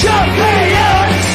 champions.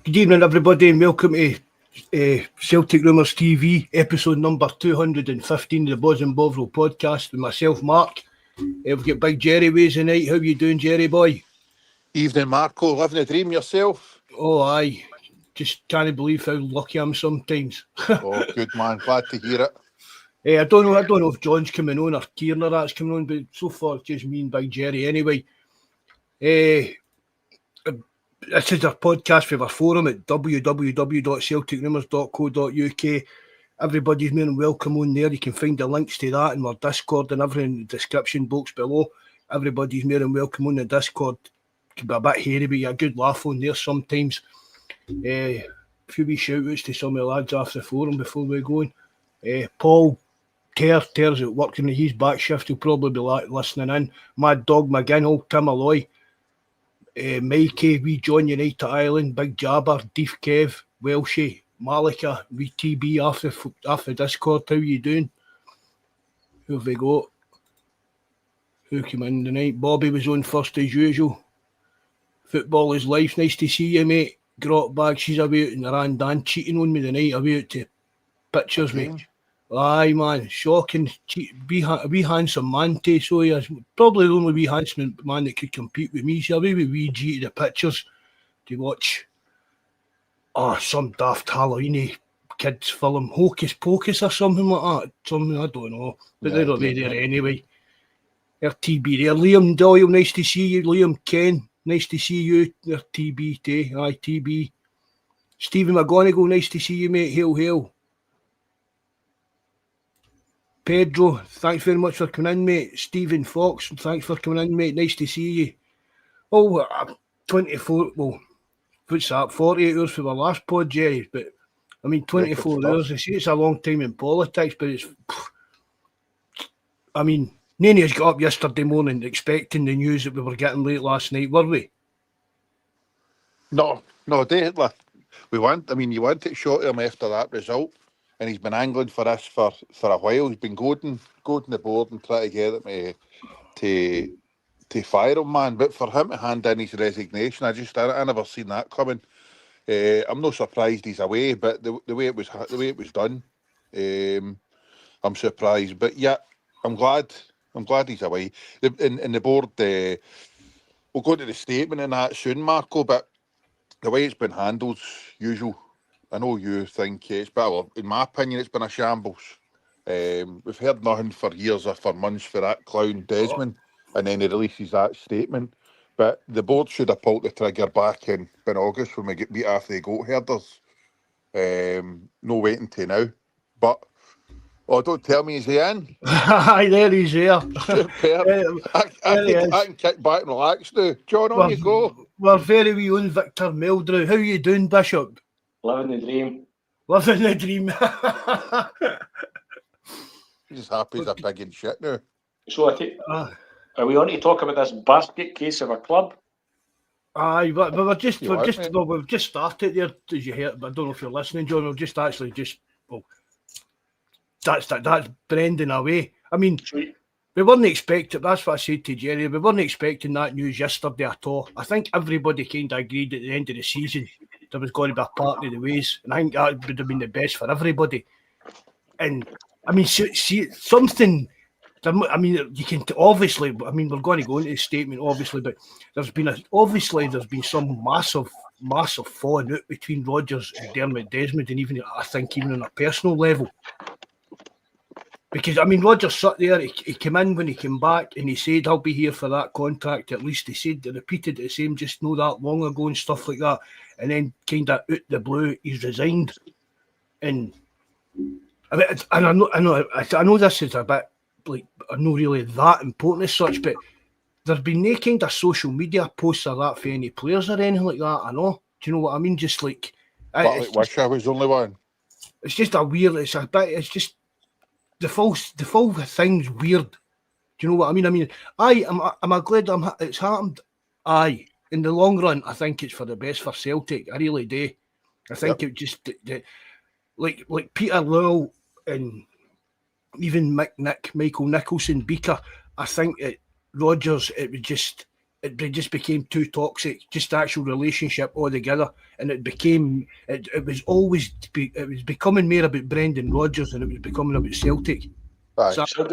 Good evening, everybody, and welcome to Celtic Rumours TV, episode number 215 of the Bawz and Bovril podcast with myself, Mark. We've got Big Jerry Ways tonight. How you doing, Jerry boy? Evening, Marco. Living a dream yourself? Oh, aye. Just can't believe how lucky I am sometimes. Oh, good man. Glad to hear it. I don't know if John's coming on or Kieran or that's coming on, but so far it's just me and Big Jerry anyway. This is our podcast for our forum at www.celticrumours.co.uk. Everybody's more than welcome on there. You can find the links to that and our Discord and everything in the description box below. Everybody's more than welcome on the Discord. It can be a bit hairy, but you get a good laugh on there sometimes. A few wee shout-outs to some of the lads off the forum before we go on. Paul Ter's at work in his back shift. He'll probably be listening in. Mad Dog McGinnell, Tim Alloy, Mikey, wee John United Ireland, Big Jabber, Deef Kev, Welshie, Malika, wee TB off the Discord. How you doing? Who have we got? Who came in tonight? Bobby was on first as usual. Football is life. Nice to see you, mate. Grot bag, she's away out in the Randan cheating on me tonight. Away out to pictures, mate. Aye, man, shocking. Wee handsome man, too. So he is probably the only wee handsome man that could compete with me. So away with wee G to the pictures to watch some daft Halloween kids film, Hocus Pocus or something like that. Something, I don't know. But they're already there anyway. They're TB there. Liam Doyle, nice to see you. Liam Ken, nice to see you. They're TB too. Aye, TB. Stephen McGonigal, nice to see you, mate. Hail, hail. Pedro, thanks very much for coming in, mate. Stephen Fox, thanks for coming in, mate. Nice to see you. Oh, 24, well, what's that, 48 hours for the last pod, Jerry, but I mean, 24 hours, I see it's a long time in politics, but it's, I mean, none of us got up yesterday morning expecting the news that we were getting late last night, were we? No, definitely. You want it short him after that result, and he's been angling for this for a while. He's been goading the board and trying to get him to fire him, man. But for him to hand in his resignation, I never seen that coming. I'm not surprised he's away, but the way it was done, I'm surprised. But yeah, I'm glad he's away. In the board, we'll go to the statement and that soon, Marco. But the way it's been handled, usual. I know you think it's better. In my opinion, it's been a shambles. We've heard nothing for years or for months for that clown Desmond, and then he releases that statement. But the board should have pulled the trigger back in August when we get beat after the goat herders. No waiting till now. But don't tell me he's in. Aye, there he's here. I can kick back and relax now. John, on you go. We're very wee own Victor Meldrew. How you doing, Bishop? Living the dream. Living the dream. He's happy as a pig in shit now. So are we on to talk about this basket case of a club? Aye, but we've just started there, as you heard. But I don't know if you're listening, John. That's Brendan away. I mean, Sweet. We weren't expecting. That's what I said to Jerry. We weren't expecting that news yesterday at all. I think everybody kind of agreed at the end of the season there was going to be a part of the ways, and I think that would have been the best for everybody. And I mean, see something. I mean, you can obviously. I mean, we're going to go into the statement, obviously, but there's been some massive massive falling out between Rodgers and Dermot Desmond, and even I think even on a personal level. Because I mean, Rodgers sat there. He came in when he came back, and he said, "I'll be here for that contract." At least he said, they repeated the same just not that long ago and stuff like that. And then kind of out the blue, he's resigned. And I mean, and I know this is a bit like not really that important as such, but there's been no kind of social media posts or that for any players or anything like that. I know. Do you know what I mean? Just like, wish I was the only one. It's just a weird. It's just the full thing's weird. Do you know what I mean? I mean, am I glad it's happened? Aye. In the long run, I think it's for the best for Celtic. I really do. I think it just like Peter Lowell and even Michael Nicholson, Beaker. I think Rodgers, it just became too toxic. Just the actual relationship altogether, and it was becoming more about Brendan Rodgers than it was becoming about Celtic. So, still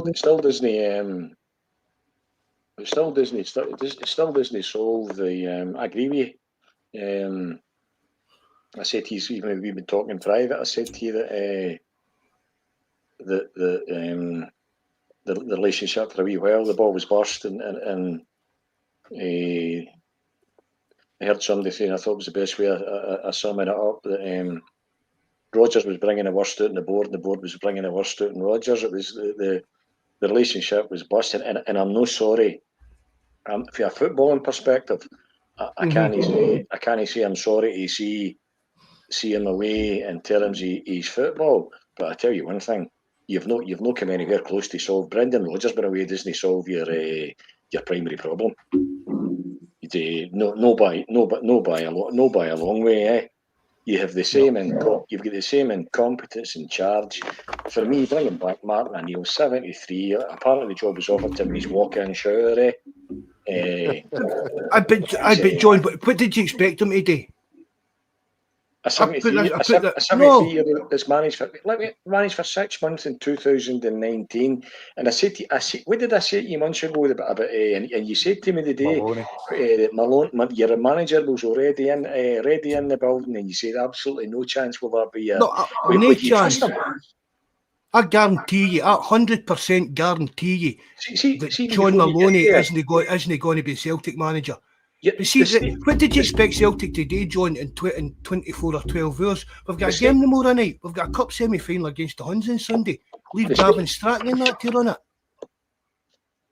doesn't solve the. I agree with you. I said to you, even we've been talking in private. I said to you that the relationship for a wee while, the ball was burst, and I heard somebody saying, I thought it was the best way of summing it up, that Rodgers was bringing the worst out in the board, and the board was bringing the worst out in Rodgers. It was the relationship was busting, and I'm no sorry. From a footballing perspective, I can't say I'm sorry to see him away in terms of his football. But I tell you one thing, you've not come anywhere close to solve. Brendan Rodgers being away doesn't solve your primary problem. No by a long way. Eh? You have the same you've got the same incompetence in charge. For me, bringing back Martin O'Neill, 73. Apparently, the job was offered to him. He's walk-in shower. I bet John. What did you expect him to do? A 73-year-old that's managed for 6 months in 2019, and I said, what did I say to you months ago about and you said to me the day that Malone, your manager was already in the building, and you said absolutely no chance will that be. No chance. I guarantee you, I 100% guarantee you that John Maloney isn't going to be Celtic manager. But see, what did you expect Celtic to do, John, in 24 or 12 hours? We've got a game tomorrow night. We've got a cup semi-final against the Huns on Sunday. Leave Gavin Stratton in that to run it.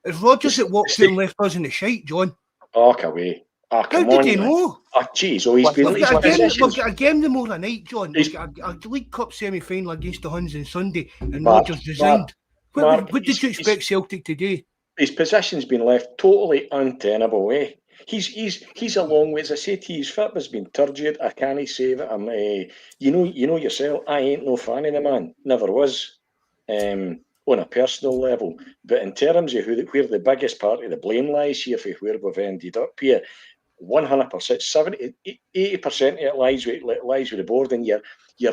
It's Rodgers that walked through and left us in the shite, John. Walk away. How did he know? Oh, jeez. We've got a game tomorrow night, John. We've got a League Cup semi-final against the Huns on Sunday, and Rodgers resigned. What did you expect Celtic to do? His position's been left totally untenable, eh? He's a long way. As I say to you, his fit has been turgid. I can't save it. You know yourself. I ain't no fan of the man. Never was. On a personal level, but in terms of where the biggest part of the blame lies here for where we've ended up here, 100%, 80% of it lies with the board, and your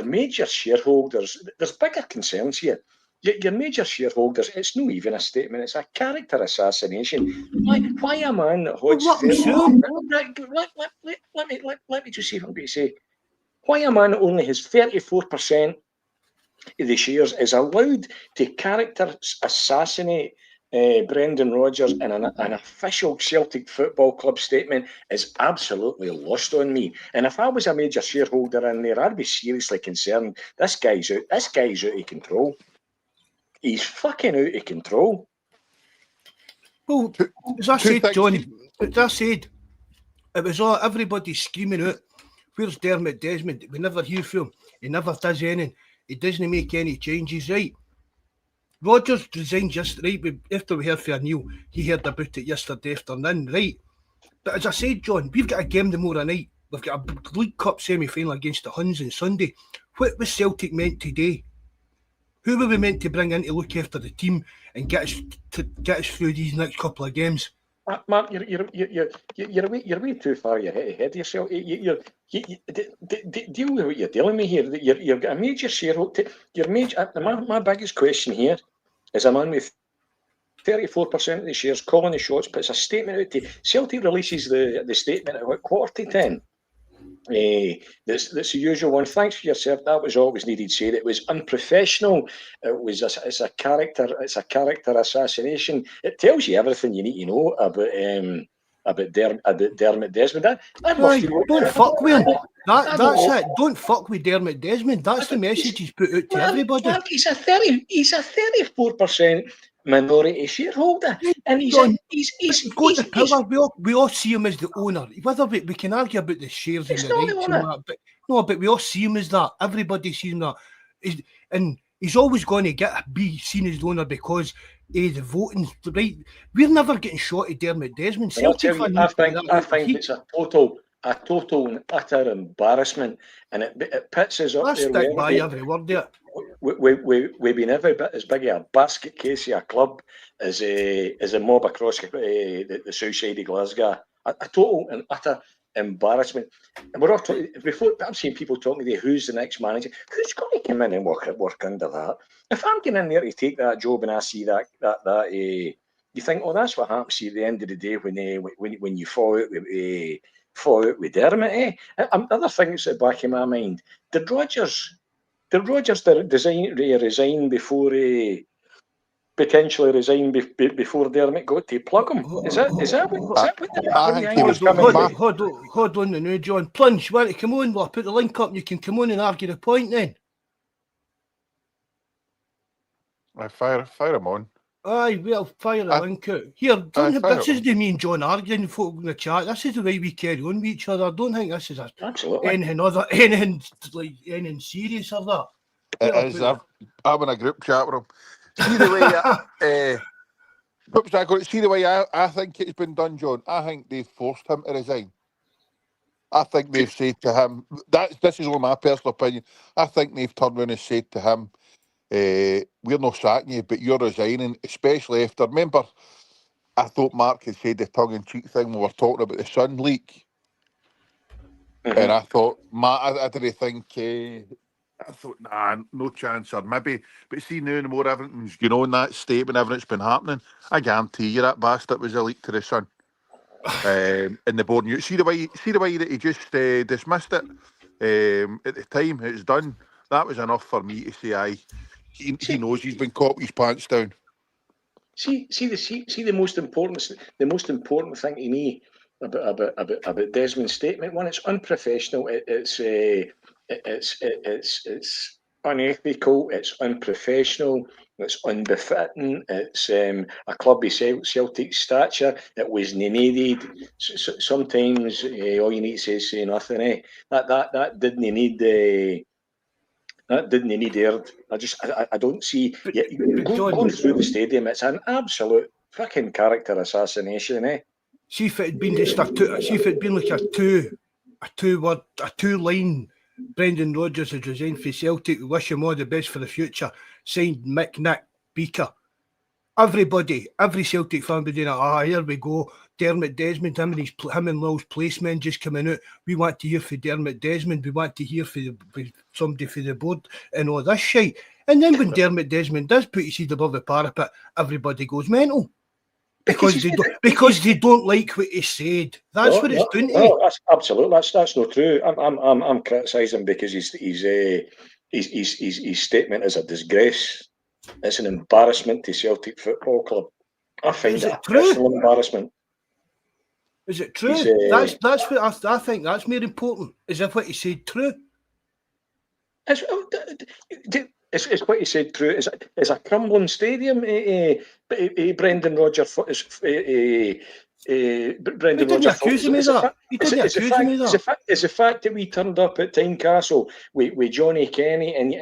major shareholders. There's bigger concerns here. Your major shareholders, it's not even a statement, it's a character assassination. Why a man that holds... Let me just see if I'm going to say. Why a man that only has 34% of the shares is allowed to character assassinate Brendan Rodgers in an official Celtic Football Club statement is absolutely lost on me. And if I was a major shareholder in there, I'd be seriously concerned. This guy's out of control. He's fucking out of control. Well, as I said, John, it was all everybody screaming out, where's Dermot Desmond? We never hear from him. He never does anything. He doesn't make any changes, right? Rodgers resigned yesterday, right? After we heard from O'Neill, he heard about it yesterday afternoon, right? But as I said, John, we've got a game tomorrow night. We've got a League Cup semi-final against the Huns on Sunday. What was Celtic meant to do? Who were we meant to bring in to look after the team and get us through these next couple of games? Mark, you're way too far ahead of yourself. You deal with what you're dealing with here. You've got a major shareholder. My biggest question here is a man with 34% of the shares calling the shots, puts a statement out to Celtic, releases the statement at 10:15. That's the usual one. Thanks for yourself. That was always needed said. It was unprofessional. It's a character assassination. It tells you everything you need to know about Dermot Desmond. I'd love Right, to. don't fuck with him. That's it. Don't fuck with Dermot Desmond. That's the message he's put out to everybody. Mark, he's a 34% minority shareholder, and he's John, he's got the power. We all see him as the owner. Whether we can argue about the shares and He's the not the rights and owner. that, but we all see him as that. Everybody sees him that. And he's always going to be seen as the owner because the voting right. We're never getting shot at Dermot Desmond. And I'll tell Celtic you, I think it's a total and utter embarrassment, and it puts us up I there. stick by every word there. We've been every bit as big a basket case of a club as a mob across the south side of Glasgow. A total and utter embarrassment. And we're all talking before. I'm seeing people talking to me, who's the next manager? Who's going to come in and work under that? If I'm getting in there to take that job and I see that you think, oh, that's what happens at the end of the day when you fall out with Dermot. Other things at the back of my mind. Did Rodgers resign before potentially resign before Dermot got to plug him? Is that what Hold on now, John. Plunge, want to come on? Well, I'll put the link up and you can come on and argue the point then. I fire him on. Aye, well, fire the link out. Here, this is the me and John arguing folk in the chat. This is the way we carry on with each other. I don't think this is anything serious or that. It is. I'm in a group chat with him. See the way I think it's been done, John. I think they've forced him to resign. I think they've said to him, this is only my personal opinion, I think they've turned around and said to him, we're not sacking you, but you're resigning, especially after, remember, I thought Mark had said the tongue-in-cheek thing when we were talking about the Sun leak. Mm-hmm. And I thought, I didn't think, I thought, nah, no chance, or maybe, but see now the more everything's, in that statement, everything's been happening, I guarantee you that bastard was a leak to the Sun. In the board. You see the way that he just dismissed it at the time it's done. That was enough for me to say, aye, he knows he's been caught with his pants down. See the most important thing to me about Desmond's statement. One, it's unprofessional. It's unethical. It's unprofessional. It's unbefitting. It's a club of Celtic stature. It wasn't needed. Sometimes all you need to say nothing. That didn't need that didn't need aired. I don't see. Going through the stadium, it's an absolute fucking character assassination. See if it had been just like a two-line. Brendan Rodgers has resigned for Celtic. We wish him all the best for the future. Signed Nick Beaker. Everybody, every Celtic fan would be doing here we go. Dermot Desmond, him and Lowell's placemen just coming out. We want to hear for Dermot Desmond. We want to hear for somebody for the board and all this shit. And then when Dermot Desmond does put his head above the parapet, everybody goes mental. Because they don't like what he said. That's what it's doing to me. That's absolutely. That's not true. I'm criticising because his statement is a disgrace. It's an embarrassment to Celtic Football Club. I find it a personal embarrassment. Is it true? That's what I think. That's more important. Is if what he said true? Is what he said true? Is a crumbling stadium? Brendan Rodgers. Brendan Rodgers. Accuse him of that. He didn't accuse him of that. Is the fact that we turned up at Tynecastle with Johnny Kenny and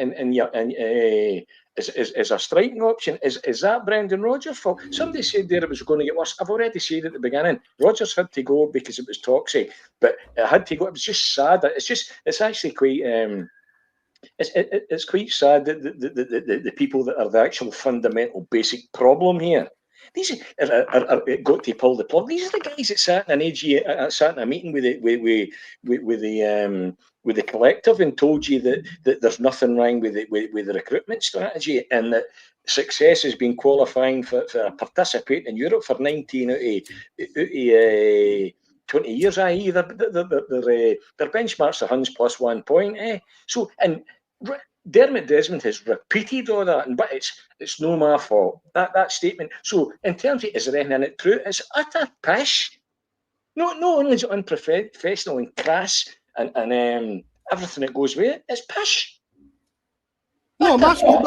is a striking option? Is that Brendan Rodgers' fault? Somebody said there it was going to get worse. I've already said at the beginning, Rodgers had to go because it was toxic, but it had to go. It was just sad. It's actually quite. It's quite sad that the people that are the actual fundamental basic problem here. These are got to pull the plug. These are the guys that sat in a meeting with the collective and told you that there's nothing wrong with the recruitment strategy and that success has been qualifying for participating in Europe for 19 out of 20 years, i.e. their benchmarks are Huns plus 1 point. So, and Dermot Desmond has repeated all that, but it's no my fault, that statement. So in terms of, is there anything in it true? It's utter pish. Not only is it unprofessional and crass and everything that goes with it, it's pish. No, I'm asking,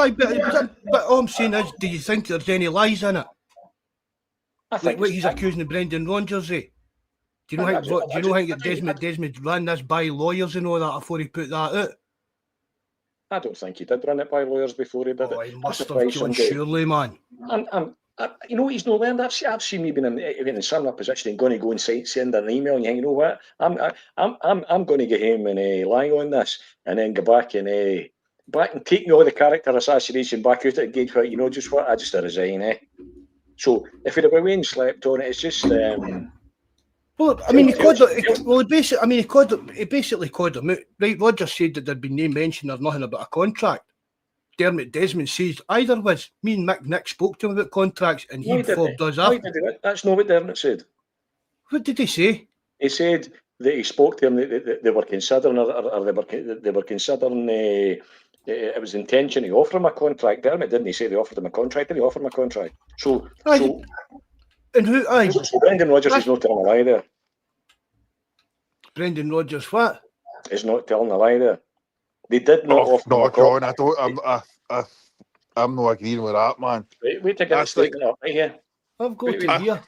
but all I'm saying is, do you think there's any lies in it? I think what he's accusing of Brendan Rodgers, eh? Do you know how Desmond ran this by lawyers and all that before he put that out? I don't think he did run it by lawyers before he did it. He must have, John, surely, man. You know, he's not learned. I've seen me being in similar position and going to go and send an email and you know what? I'm going to get him and lie on this and then go back and take me all the character assassination back out at Gage. You know, just what? I just resign. So if he'd have away and slept on it, it's just. Well, I mean, he basically called him out. Right, Rodgers said that there'd been no mention or nothing about a contract. Dermot Desmond says either was. Me and Nick spoke to him about contracts, and he fobbed us up. That's not what Dermot said. What did he say? He said that he spoke to him. They were considering, or they were considering. It was the intention to offer him a contract. Dermot didn't say they offered him a contract. Did he offer him a contract? So Brendan Rodgers is not telling a lie there. Brendan Rodgers, what? Is not telling a lie there. They did not offer. No, John. I'm not agreeing with that, man. Wait to get a statement up right here. I've got to hear.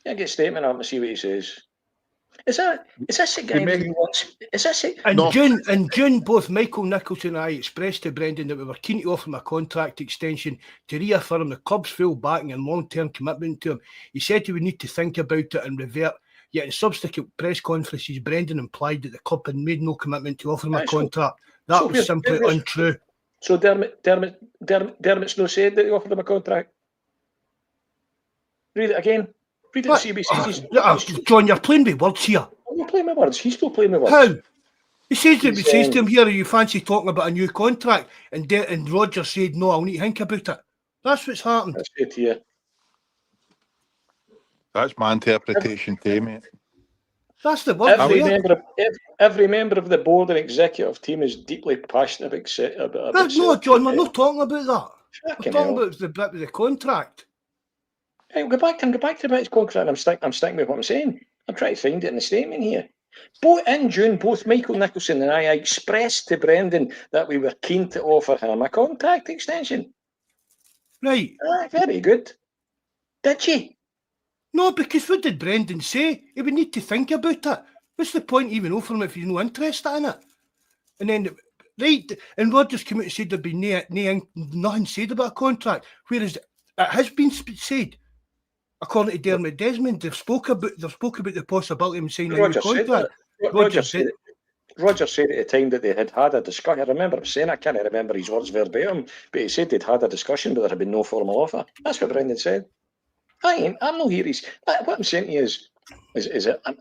Yeah, get a statement up and see what he says. Is this a guy who wants? Is this it? In June, both Michael Nicholson and I expressed to Brendan that we were keen to offer him a contract extension to reaffirm the club's full backing and long-term commitment to him. He said he would need to think about it and revert. Yet in subsequent press conferences, Brendan implied that the club had made no commitment to offer him a contract. That was simply untrue. So Dermot's no said that he offered him a contract. Read it again. Read it to CBC. John, you're playing with words here. I'm not playing with words. He's still playing with words. How? He says to him here, you fancy talking about a new contract? And Rodgers said, no, I'll need to think about it. That's what's happened. That's good to hear. That's my interpretation too, mate. That's the word. Every member of the board and executive team is deeply passionate about no, John, we're not talking about that. We're talking about the bit with the contract. Hey, go back to about his contract. I'm sticking with what I'm saying. I'm trying to find it in the statement here. In June, both Michael Nicholson and I expressed to Brendan that we were keen to offer him a contract extension. Right. Very good. Did you? No, because what did Brendan say? He would need to think about it. What's the point even offering him if he's no interested in it? And then, and Rodgers came out and said there'd be nothing said about a contract, whereas it has been said. According to Dermot Desmond, they've spoke about the possibility of him signing a new contract. Rodgers said at the time that they had a discussion. I remember him saying, I can't remember his words verbatim, but he said they'd had a discussion, but there had been no formal offer. That's what Brendan said. I'm no here. What I'm saying to you is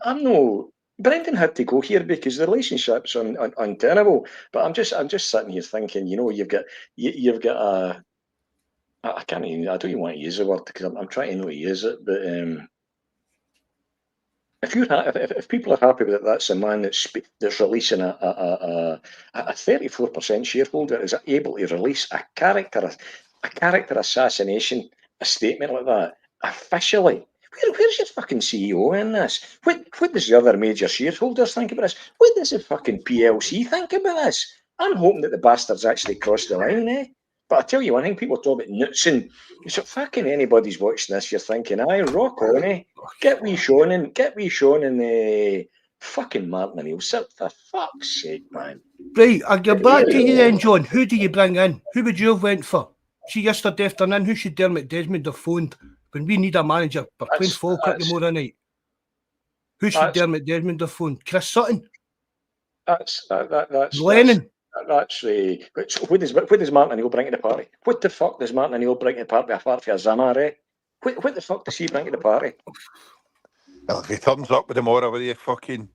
I'm no. Brendan had to go here because the relationship's untenable. But I'm just sitting here thinking, you know, you've got a. I can't even. I don't even want to use the word because I'm trying to know how to use it. But if people are happy with it, that's a man that's releasing a 34% shareholder is able to release a character assassination, a statement like that officially. Where's your fucking CEO in this? What does the other major shareholders think about this? What does the fucking PLC think about this? I'm hoping that the bastards actually crossed the line, But I tell you one thing, people talk about nuts and so fucking anybody's watching this, you're thinking, rock on, Get wee Sean and fucking Martin and Neil. For fuck's sake, man. Right, I'll get back to you then, John. Who do you bring in? Who would you have went for? See, yesterday afternoon, who should Dermot Desmond have phoned when we need a manager? We're playing Falkirk tomorrow night. Who should Dermot Desmond have phoned? Chris Sutton? That's Lennon? That's what does Martin Neil bring to the party? What the fuck does Martin Neil bring to the party apart from a Zimmer, What the fuck does he bring to the party? Well, if he turns up with them all over here, fucking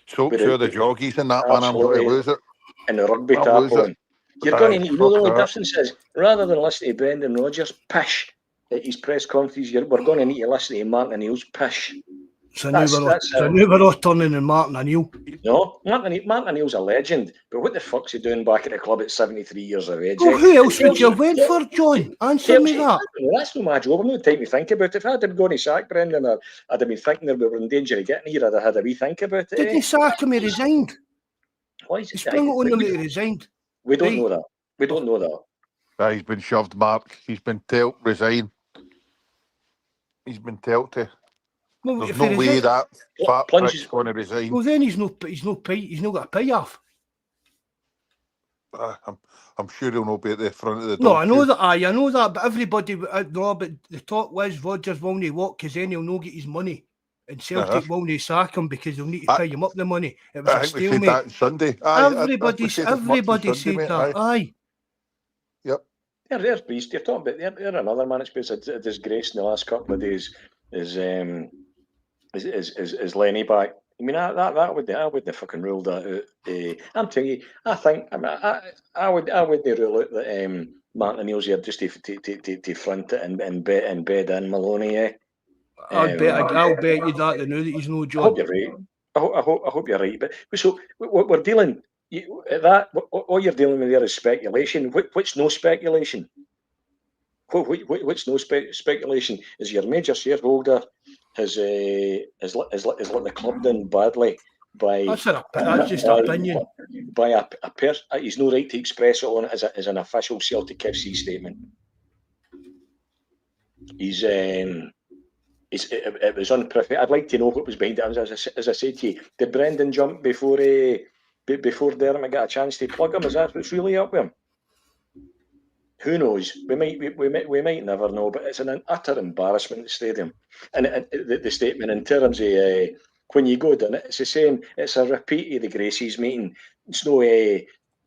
soaks through the joggies and that, man, I'm going to lose it. And the rugby tackle. You're going to need, you know the only difference is, rather than listening to Brendan Rodgers pish at his press conference, we're going to need to listen to Martin Neil's pish. So now we're all turning in Martin O'Neill. No, Martin O'Neill's a legend, but what the fuck's he doing back at the club at 73 years of age? Well, who else would you have went for, John? Answer me that. That's not my job. I'm not taking me think about it. If I had gone to sack Brendan, I'd have been thinking that we were in danger of getting here. I'd have had a wee think about it. Did he sack him? He resigned. Why is He sprung it on him that he resigned. We don't know that. We don't know that. He's been shoved, Mark. He's been told resign. He's been told to. Well, there's no way that fat prick's going to resign. Well, then he's not got a payoff. I'm sure he'll not be at the front of the door. No, I know that. I know that, but everybody, no, but the talk was Rodgers will not walk because then he'll not get his money, and Celtic will not sack him because they'll need to pay him up the money. It was a stalemate. We said that on Sunday. Everybody said that. Aye. Yep. There's Beast. You're talking about. They're another man. It's been a disgrace in the last couple of days. Is Lenny back? I mean, I wouldn't fucking rule that out. I'm telling you, I think I wouldn't rule out that Martin O'Neill's here just to front it and bed in Maloney. I'll bet you that they know that he's no job. I hope you're right. I hope you're right. But so we're dealing. All you're dealing with there is speculation. What's no speculation? What's no speculation is your major shareholder has let the club down badly by that's just opinion. By a person. He's no right to express it on as an official Celtic FC statement. It was unprofessional. I'd like to know what was behind it. As I said to you, did Brendan jump before Dermot got a chance to plug him? Is that what's really up with him? Who knows? We might never know. But it's an utter embarrassment at the stadium, and the statement in terms of when you go down it, it's the same. It's a repeat of the Gracies meeting. It's no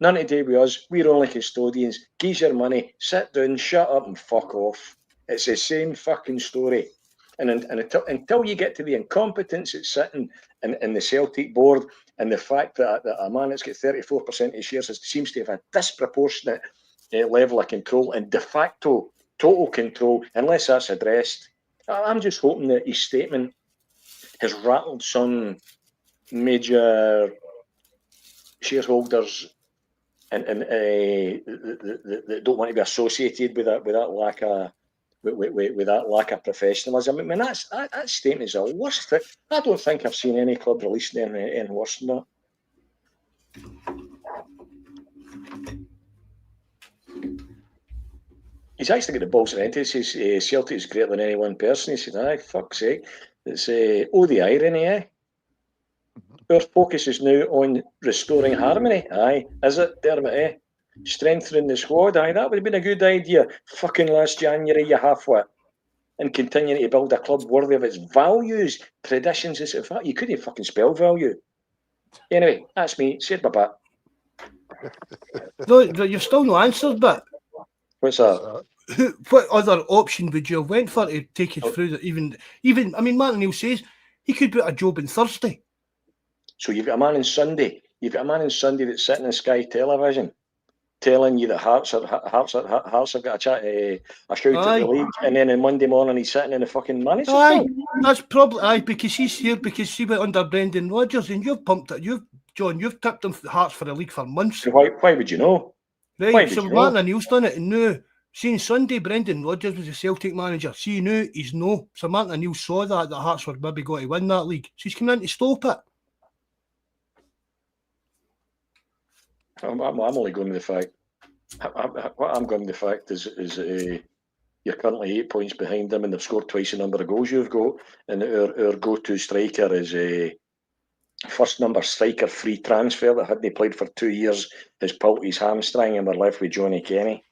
none to do with us. We're only custodians. Give your money, sit down, shut up, and fuck off. It's the same fucking story. And until you get to the incompetence that's sitting in the Celtic board, and the fact that a man that's got 34% of shares seems to have a disproportionate level of control and de facto total control, unless that's addressed, I'm just hoping that his statement has rattled some major shareholders and that don't want to be associated with that lack of. With that lack of professionalism. I mean, that statement is the worst thing. I don't think I've seen any club releasing anything worse than that. He's actually got the balls in it. He says Celtic is greater than any one person. He said, aye, fuck's sake. It's the irony, eh? Our focus is now on restoring harmony. Aye, is it, Dermot, eh? Strengthening the squad, aye, that would have been a good idea. Fucking last January, you halfwit. And continuing to build a club worthy of its values, traditions, and stuff. You couldn't fucking spell value. Anyway, that's me. Said my bit. No, you've still not answered, but what's that? What other option would you have went for to take it through that? Even I mean, Martin O'Neill says he could put a job on Thursday. So you've got a man on Sunday. You've got a man on Sunday that's sitting on Sky Television, telling you that Hearts have got a shout at the league, and then on Monday morning he's sitting in the fucking manager's Aye, that's probably because he's here because he went under Brendan Rodgers, and you've pumped it. You've tipped them Hearts for the league for months. So why would you know? Right, so Martin O'Neill's done it, and no. Seeing Sunday, Brendan Rodgers was the Celtic manager. See, he knew he's no. So Martin O'Neill saw that Hearts were maybe going to win that league. So he's coming in to stop it. I'm only going to the fact. What I'm going to the fact is you're currently 8 points behind them, and they've scored twice the number of goals you've got. And our go-to striker is a first number striker free transfer that hadn't played for 2 years, has pulled his hamstring, and we're left with Johnny Kenny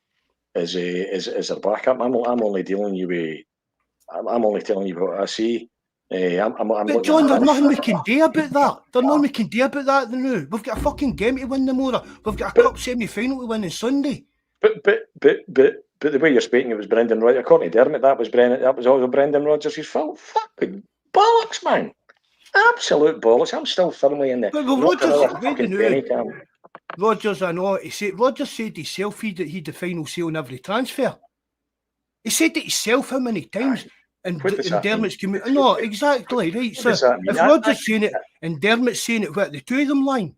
as their backup. I'm only dealing you with. I'm only telling you what I see. But John, there's nothing we can do about that. There's nothing we can do about that now. We've got a fucking game to win tomorrow. We've got a cup semi-final to win on Sunday. But the way you're speaking, it was Brendan Rodgers. According to Dermot, that was also Brendan Rodgers' fault. Fucking bollocks, man! Absolute bollocks. I'm still firmly in there. Rodgers, I know. Rodgers said himself he'd the final say on every transfer. He said it himself how many times? And What does that Dermot's no, exactly, right. So that mean? if Rodgers saying it and Dermot's saying it, what, the two of them lying?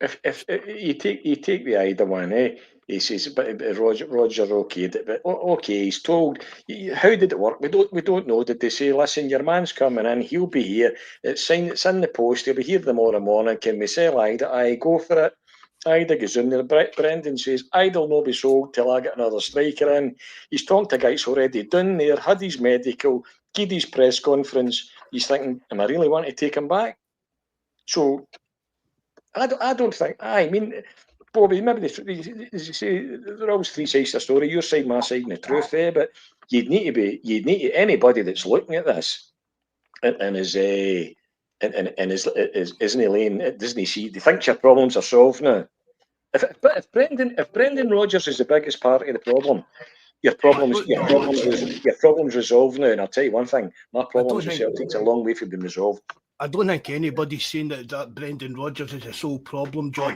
If you take the Ida one, he says, but Roger okayed it, but okay, he's told. How did it work? We don't know. Did they say, listen, your man's coming in, he'll be here. It's in the post. He'll be here tomorrow morning. Can we sell Ida? I go for it. Ida goes in there. Brendan says, Ida'll not be sold till I get another striker in. He's talked to guys already done there, had his medical, did his press conference. He's thinking, am I really want to take him back? So I don't think. I mean, Bobby, maybe as you say, there are always three sides to a story. Your side, my side, and the truth there. But anybody that's looking at this and is isn't laying, doesn't he see? They think your problems are solved now. If Brendan Rodgers is the biggest part of the problem, your problems resolved now. And I'll tell you one thing: my problems with Celtic's a long way from being resolved. I don't think anybody's saying that Brendan Rodgers is a sole problem, John.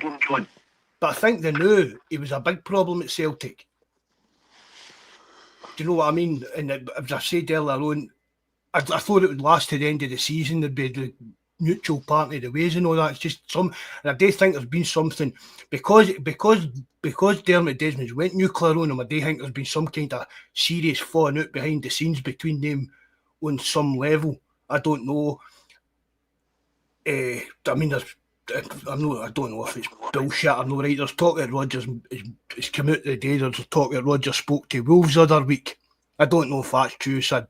But I think they knew he was a big problem at Celtic. Do you know what I mean? And as I said earlier on, I thought it would last to the end of the season. There'd be the mutual part of the ways and all that. It's just and I do think there's been something because Dermot Desmond's went nuclear on him. I do think there's been some kind of serious falling out behind the scenes between them on some level. I don't know. I mean, I don't know if it's bullshit or no. Right, there's talk that Rodgers it's come out the day. There's talk that Rodgers spoke to Wolves the other week. I don't know if that's true, so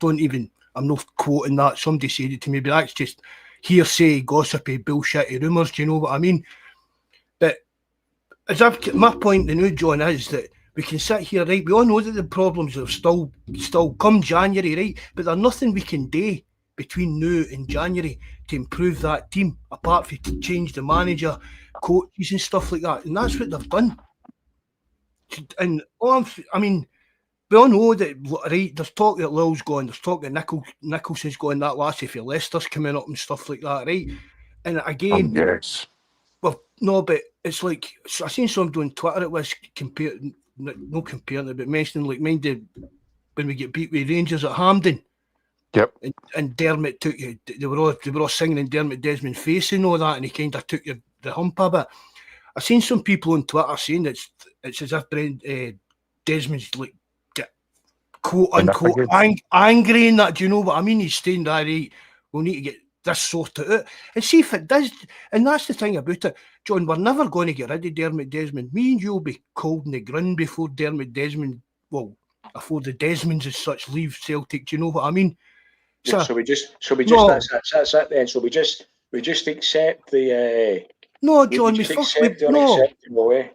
I'm not quoting that. Somebody said it to me, but that's just hearsay, gossipy, bullshitty rumours. Do you know what I mean? But my point, the new John, is that we can sit here, right? We all know that the problems are still come January, right? But there's nothing we can do between now and January to improve that team, apart from to change the manager, coaches and stuff like that. And that's what they've done. And I mean, we all know that, right, there's talk that Lille's gone, there's talk that Nicholson's gone, that lassie for Leicester's coming up and stuff like that, right? And again, yes. Well, no, but it's like, I seen somebody on Twitter, it was comparing it, but mentioning, like, mind the, when we get beat with Rangers at Hampden. Yep. And Dermot took you. They were all singing in Dermot Desmond's face and all that, and he kind of took the hump a bit. I've seen some people on Twitter saying it's as if Desmond's like quote unquote angry in that. Do you know what I mean? He's saying that, right, we'll need to get this sorted out and see if it does. And that's the thing about it, John. We're never going to get rid of Dermot Desmond. Me and you'll be cold in the ground before Dermot Desmond. Well, before the Desmonds as such leave Celtic. Do you know what I mean? So we just that's it then. So we just accept the no, John.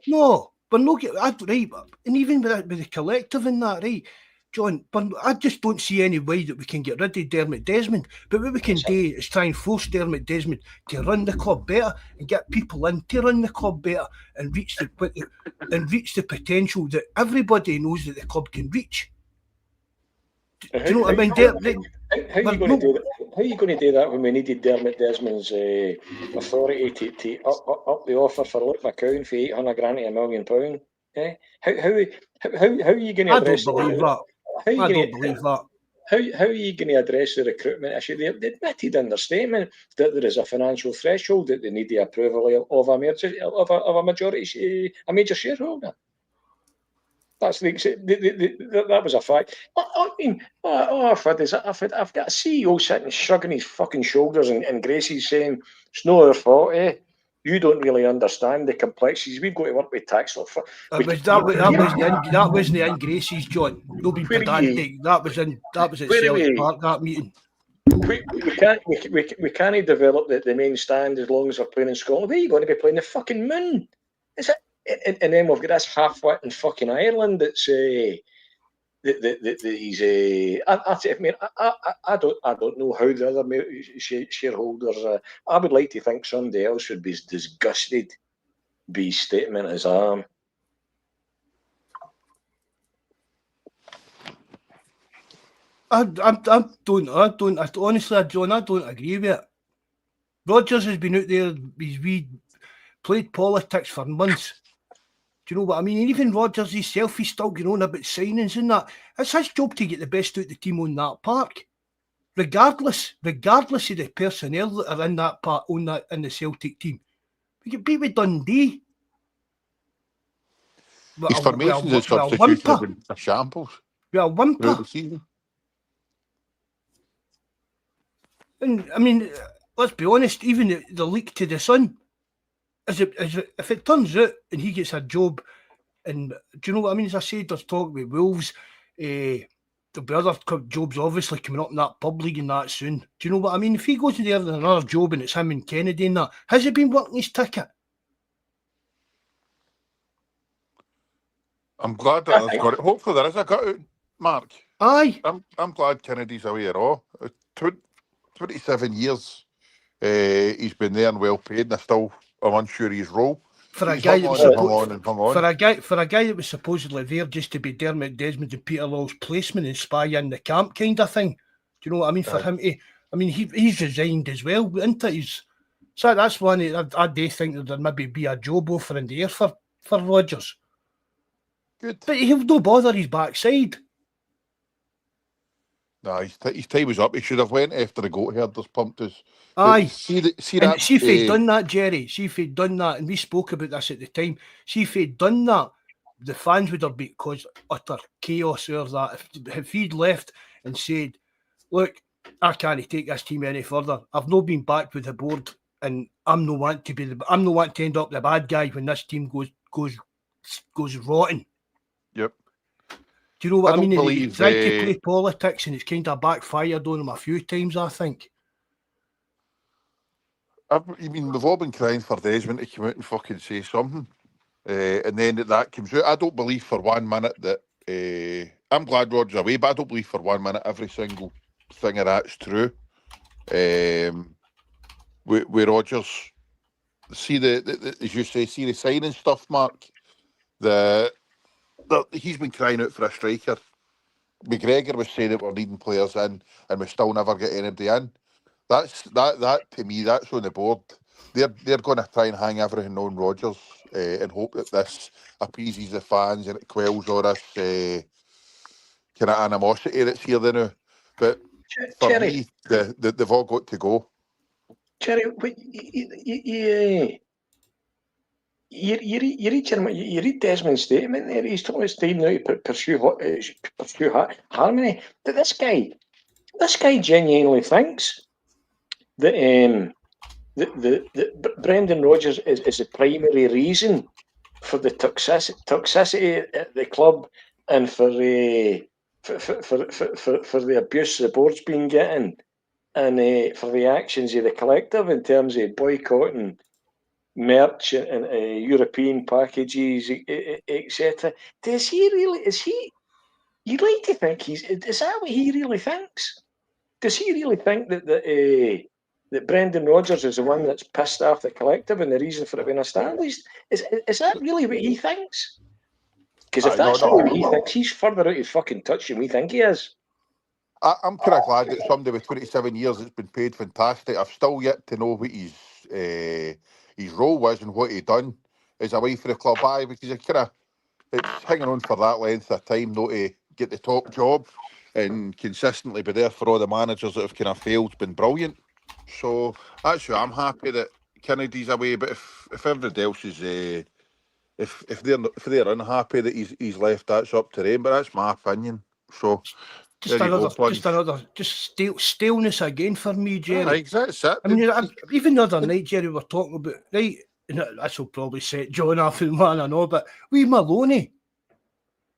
No, but no, right. And even with the collective in that, right, John. But I just don't see any way that we can get rid of Dermot Desmond. But what we can do is try and force Dermot Desmond to run the club better and get people in to run the club better and reach the potential that everybody knows that the club can reach. Do you know what I mean? How are you going to do that? How are you going to do that when we needed Dermot Desmond's authority to up the offer for Luke McCown for $800,000 to £1 million? Eh? How are you going to address that? I don't believe that. How are you going to address the recruitment issue? They admitted in their statement that there is a financial threshold that they need the approval of a major shareholder. That's that was a fact. I mean, I've got a CEO sitting shrugging his fucking shoulders and Gracie's saying it's not our fault, eh? You don't really understand the complexities. We've got to work with tax law. That wasn't in Gracie's, John. No being pedantic. That was at Celtic Park, that meeting. We can't develop the main stand as long as we're playing in Scotland. Where are you going to be playing? The fucking moon? Is it? And then we've got this half-wit in fucking Ireland that's he's I don't know how the other shareholders. I would like to think somebody else would be as disgusted by his statement as I am. Honestly, John, I don't agree with it. Rodgers has been out there. He's played politics for months. Do you know what I mean? And even Rodgers himself, he's still going on about signings and that. It's his job to get the best out of the team on that park. regardless of the personnel that are in that part, in the Celtic team, we get beat with Dundee. His formations and substitutions have been a shambles. We are whimper. Throughout the season. And I mean, let's be honest, even the leak to the Sun, if it turns out and he gets a job, and do you know what I mean? As I said, there's talk with Wolves, there'll be other jobs obviously coming up in that pub league and that soon. Do you know what I mean? If he goes in there and another job and it's him and Kennedy and that, has he been working his ticket? I'm glad that I've got it. Hopefully there is a cutout, Mark. Aye. I'm glad Kennedy's away at all. 27 years he's been there and well paid, and I'm unsure of his role. For a guy that was for a guy that was supposedly there just to be Dermot Desmond and Peter Law's placement and spy in the camp kind of thing. Do you know what I mean? For him to, I mean, he's resigned as well, isn't it? So that's one. I do think that there maybe be a job offer in the air for Rodgers. Good, but he'll no bother his backside. Nah, his time was up. He should have went after the goat herders pumped us. Aye. See if he'd done that, Jerry. See if he'd done that, and we spoke about this at the time. See if he'd done that, the fans would have been caused utter chaos over that. If he'd left and said, "Look, I can't take this team any further. I've not been back with the board, and I'm no want to end up the bad guy when this team goes rotten." Yep. Do you know what I mean? He tried to play politics, and it's kind of backfired on him a few times, I think. We've all been crying for Desmond to come out and fucking say something. And then that comes out. I don't believe for 1 minute that... I'm glad Rodgers away, but I don't believe for 1 minute every single thing of that's true. With Rodgers, see as you say, see the signing stuff, Mark? He's been crying out for a striker. McGregor was saying that we're needing players in, and we still never get anybody in. That to me, that's on the board. They're going to try and hang everything on Rodgers and hope that this appeases the fans and it quells all this kind of animosity that's here now. But for me, they've all got to go. Jerry, you read Desmond's statement there. He's told his team now to pursue harmony. But this guy genuinely thinks that Brendan Rodgers is the primary reason for the toxicity at the club and for the abuse the board's been getting, and for the actions of the collective in terms of boycotting merch and European packages, etc. Does he really? You'd like to think is that what he really thinks? Does he really think that Brendan Rodgers is the one that's pissed off the collective and the reason for it being established? Is that really what he thinks? Because if that's really what he thinks, he's further out of fucking touch than we think he is. I'm kind of glad that somebody with 27 years that's been paid fantastic. I've still yet to know what his role was and what he done as away for the club. Because it's hanging on for that length of time, though, to get the top job and consistently be there for all the managers that have kind of failed. It's been brilliant. So that's why I'm happy that Kennedy's away. But if everybody else is, if they're unhappy that he's left, that's up to them. But that's my opinion. So just staleness again for me, Jerry. That's it. I mean, even the other night, Jerry, we were talking about, right, this will probably set John off and man, I know, but wee Maloney,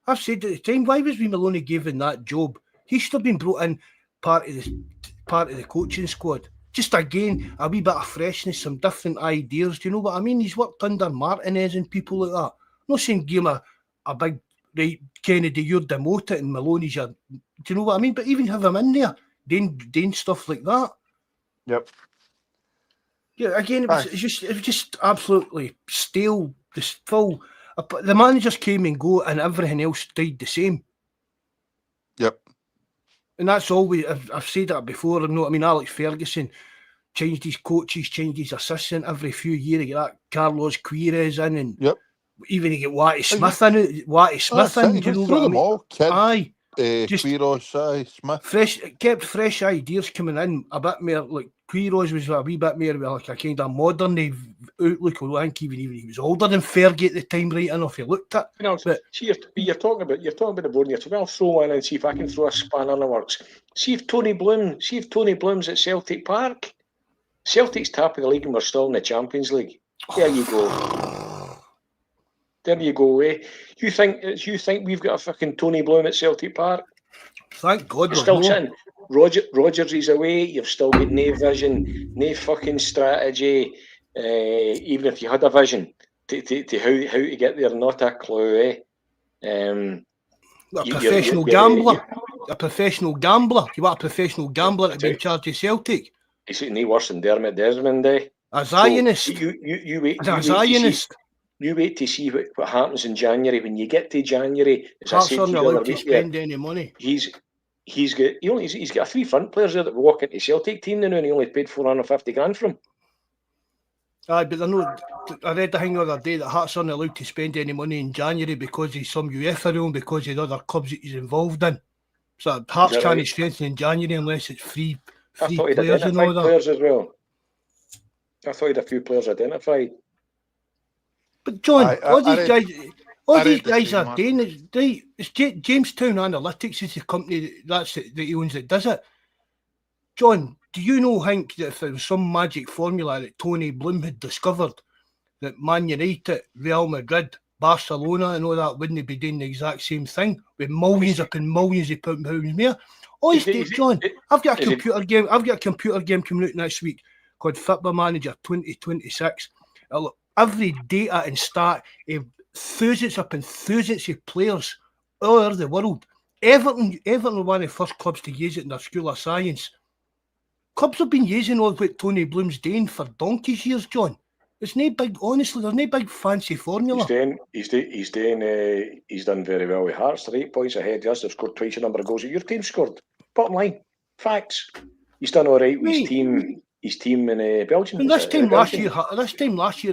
I've said at the time, why was wee Maloney given that job? He should have been brought in part of the coaching squad. Just again, a wee bit of freshness, some different ideas. Do you know what I mean? He's worked under Martinez and people like that. I'm not saying give him a big, right, Kennedy, you're demoted and Maloney's your... Do you know what I mean? But even have him in there, doing stuff like that. Yep. Yeah, again, it was just absolutely stale. The managers came and go, and everything else stayed the same. Yep. And that's always, I've said that before. I know. I mean, Alex Ferguson changed his coaches, changed his assistant every few years. You get that Carlos Queiroz in, and even you get Watty Smith in. Do you know what I mean? All, kids. Aye. Quiros, Smith. Kept fresh ideas coming in, a bit more, like Quiros was a wee bit more like a kind of modern outlook. I think even he was older than Fergie at the time, right enough, he looked at. You know, But you're talking about the board, and you're talking, I'll throw one in and see if I can throw a spanner in the works. See if Tony Bloom's at Celtic Park. Celtic's top of the league and we're still in the Champions League. There you go. There you go, eh? You think we've got a fucking Tony Bloom at Celtic Park? thank God You're we're still more. sitting. Rodgers is away. You've still got no vision, no fucking strategy. Even if you had a vision to how to get there, not a clue, eh? A professional gambler. A professional gambler. You want a professional gambler to be in charge of Celtic? He's no worse than Dermot Desmond, eh? A Zionist. So you wait. A Zionist. You wait to see what happens in January. When you get to January, as I Hearts said aren't to you the allowed other to week, spend any money. he's got 3 front players there that walk into Celtic team now, and he only paid 450 grand for him. Aye, but I read the thing the other day that Hearts aren't allowed to spend any money in January because he's some UEFA rule, because of the other clubs that he's involved in. So Hearts can't right? strengthen in January unless it's free I thought he'd players and all identified that. players as well. I thought he'd a few players identified. But John, all these read the guys same, are man. doing it. It's Jamestown Analytics is the company that he owns that does it. John, do you think that if there was some magic formula that Tony Bloom had discovered, that Man United, Real Madrid, Barcelona and all that wouldn't be doing the exact same thing with millions upon millions of pounds more? Oh, John, I've got a computer game. I've got a computer game coming out next week called Football Manager 2026. Every data and stat of thousands upon thousands of players all over the world. Everton were one of the first clubs to use it in their School of Science. Clubs have been using all what Tony Bloom's doing for donkey's years, John. It's no big, honestly, there's no big fancy formula. He's done very well with Hearts. They're 8 points ahead. Yes, they've scored twice the number of goals that your team scored. Bottom line, facts. He's done all right with his team. His team in Belgium. And this time last year,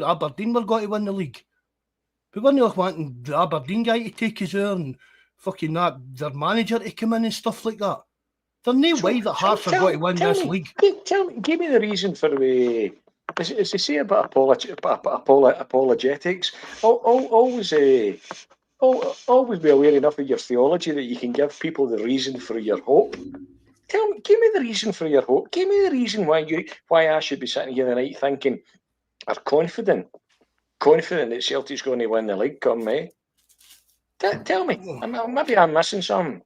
Aberdeen were going to win the league. We weren't wanting the Aberdeen guy to take his own and fucking their manager to come in and stuff like that. There's no way that Hearts are going to win this league. Give me the reason for as they say about apologetics. Always be aware enough of your theology that you can give people the reason for your hope. Give me the reason for your hope. Give me the reason why I should be sitting here tonight thinking, or confident that Celtic's going to win the league come May. Tell me. Maybe I'm missing something.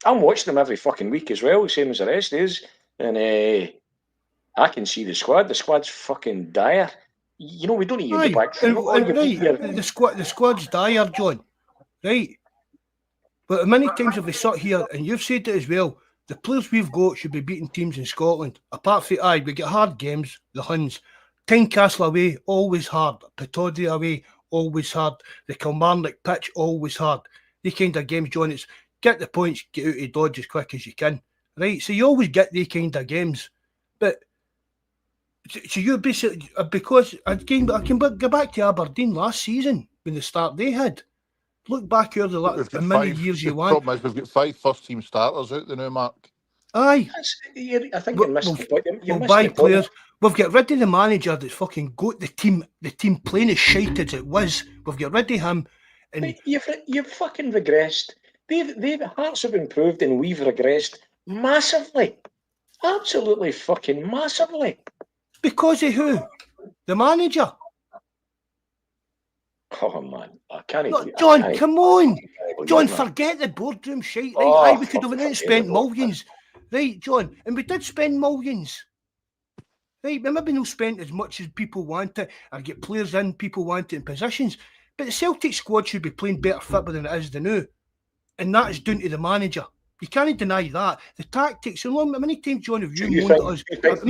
I'm watching them every fucking week as well, same as the rest is, and I can see the squad. The squad's fucking dire. We don't need the back. The squad's dire, John. Right. But many times have we sat here, and you've said it as well, the players we've got should be beating teams in Scotland. Apart from, we get hard games, the Huns. Tynecastle away, always hard. Pittodrie away, always hard. The Kilmarnock pitch, always hard. These kind of games, John, it's get the points, get out of Dodge as quick as you can. Right? So you always get these kind of games. But, so you're basically, because, again, I can go back to Aberdeen last season, when the start they had. Look back over the many years you want. The problem is we've got 5 first-team starters out there now, Mark. Aye. I think you're missing the point. We'll buy players. We've got rid of the manager that's fucking got the team playing as shite as it was. We've got rid of him. And you've fucking regressed. They've Hearts have improved and we've regressed massively. Absolutely fucking massively. Because of who? The manager. Oh man, I can't. No, John, come on. John, forget the boardroom shite. Right? We could have went out and spent millions. Right, John, and we did spend millions. Right, we maybe not spent as much as people wanted, or get players in people wanted in positions, but the Celtic squad should be playing better football than it is now. And that is down to the manager. You can't deny that. The tactics, and how many times, John, have you moaned at us? Let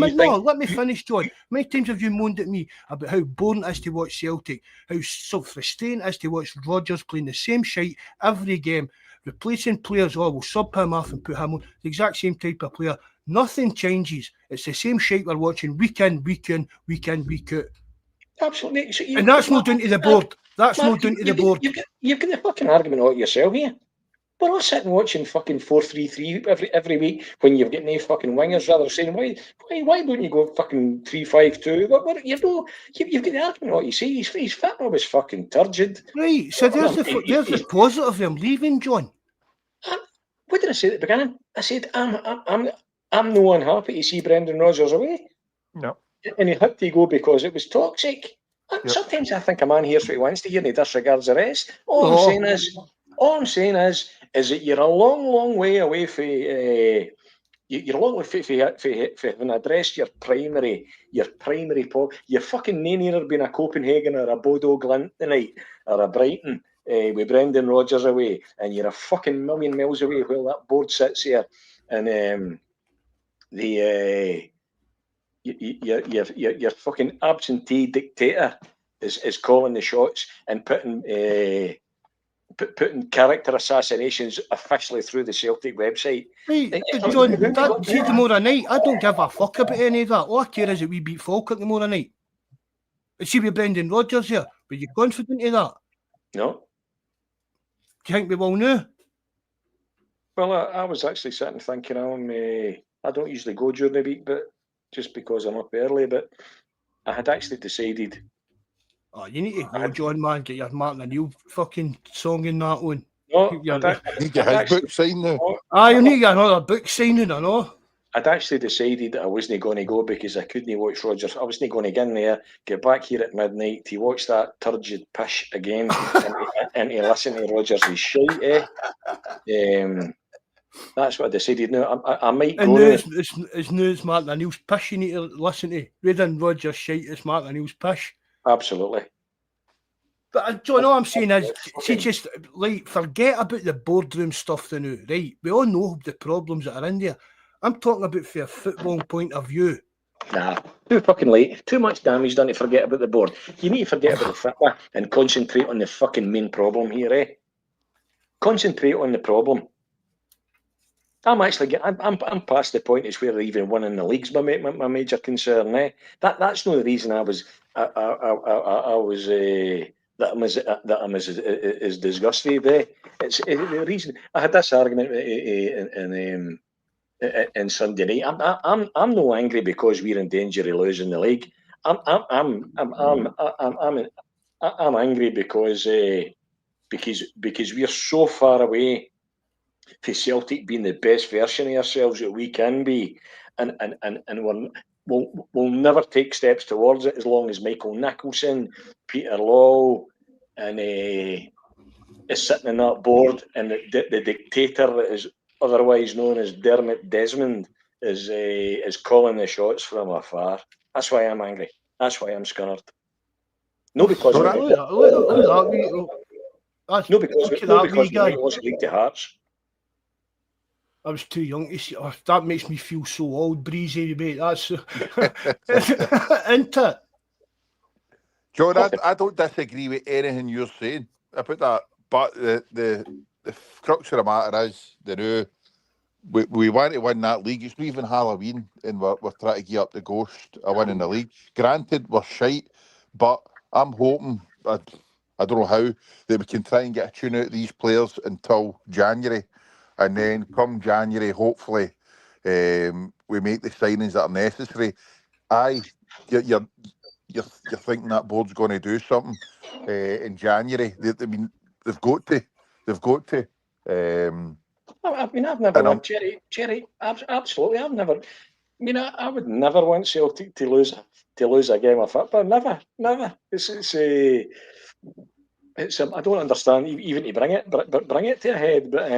me finish, John. How many times have you moaned at me about how boring it is to watch Celtic, how so frustrating it is to watch Rodgers playing the same shite every game, replacing players, we'll sub him off and put him on, the exact same type of player. Nothing changes. It's the same shite we're watching week in, week out. Absolutely. So and that's not down to the board. That's not down to the board. You've got the fucking argument all yourself here. We're all sitting watching fucking 4-3-3 every week when you've got no fucking wingers. Rather saying why don't you go fucking 3-5-2? What you've got the argument. What you say? He's fit and always fucking turgid. Right. So there's the positive of him leaving, John. What did I say at the beginning? I said I'm no unhappy to see Brendan Rodgers away. No. And he had to go because it was toxic. Sometimes I think a man hears what he wants to hear and he disregards the rest. All I'm saying is that you're a long way away from you're a long way from having addressed your primary you're fucking no nearer being a Copenhagen or a Bodo Glint tonight or a Brighton with Brendan Rodgers away, and you're a fucking million miles away while that board sits here and your fucking absentee dictator is calling the shots and putting character assassinations officially through the Celtic website. Right, John, see tomorrow night, I don't give a fuck about any of that. All I care is that we beat Falkirk tomorrow night. See with Brendan Rodgers here, are you confident of that? No. Do you think we will now? Well, I was actually sitting thinking, I don't usually go during the week, but just because I'm up early, but I had actually decided. Oh, you need to go, John, man, get your Martin O'Neill fucking song in that one. No, you need to get his book signed now. You need to get another book signing, I know. I'd actually decided that I wasn't going to go because I couldn't watch Rodgers. I wasn't going to get in there, get back here at midnight to watch that turgid pish again and to listen to Rodgers' shite. That's what I decided. Now I might go. And it's news Martin O'Neill's pish you need to listen to. Rather than Rodgers' shite, it's Martin O'Neill's pish. Absolutely. But John, all I'm saying is, see, just like forget about the boardroom stuff now, right? We all know the problems that are in there. I'm talking about from a football point of view. Nah, too fucking late. Too much damage done to forget about the board. You need to forget about the football and concentrate on the fucking main problem here, eh? Concentrate on the problem. I'm past the point it's where even winning the league's my major concern, eh? That's not the reason I was that I'm as disgusted, eh? It's the reason I had this argument in Sunday night. I'm no angry because we're in danger of losing the league. I'm angry because we're so far away from Celtic being the best version of ourselves that we can be, and we'll never take steps towards it as long as Michael Nicholson, Peter Law, and is sitting on that board, and the dictator that is otherwise known as Dermot Desmond is calling the shots from afar. That's why I'm angry. That's why I'm scunnered. No, because we lost League to Hearts. I was too young to see. Oh, that makes me feel so old, breezy, mate. That's isn't it? John, I don't disagree with anything you're saying about that, but the crux of the matter is we want to win that league. It's not even Halloween, and we're trying to get up the ghost of winning the league. Granted, we're shite, but I'm hoping, I don't know how, that we can try and get a tune out of these players until January. And then come January, hopefully, we make the signings that are necessary. You're thinking that board's going to do something in January. They've got to. I've never won, Jerry. Absolutely, I've never. I would never want Celtic to lose a game of football. Never. It's I don't understand even to bring it to a head, but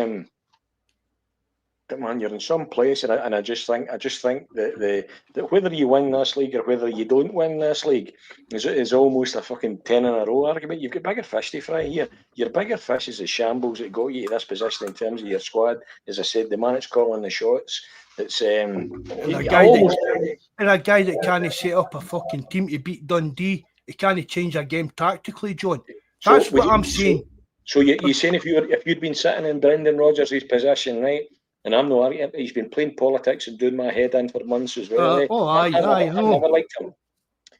man, you're in some place, and I just think that whether you win this league or whether you don't win this league is almost a fucking 10 in a row argument. You've got bigger fish to fry here. Your bigger fish is the shambles that got you to this position in terms of your squad. As I said, the man that's calling the shots. It's and a guy that can't set up a fucking team to beat Dundee. He can't change a game tactically, John. That's what I'm saying. So you're saying if you'd been sitting in Brendan Rodgers' position, right? And I'm not arguing. He's been playing politics and doing my head in for months as well. I never liked him.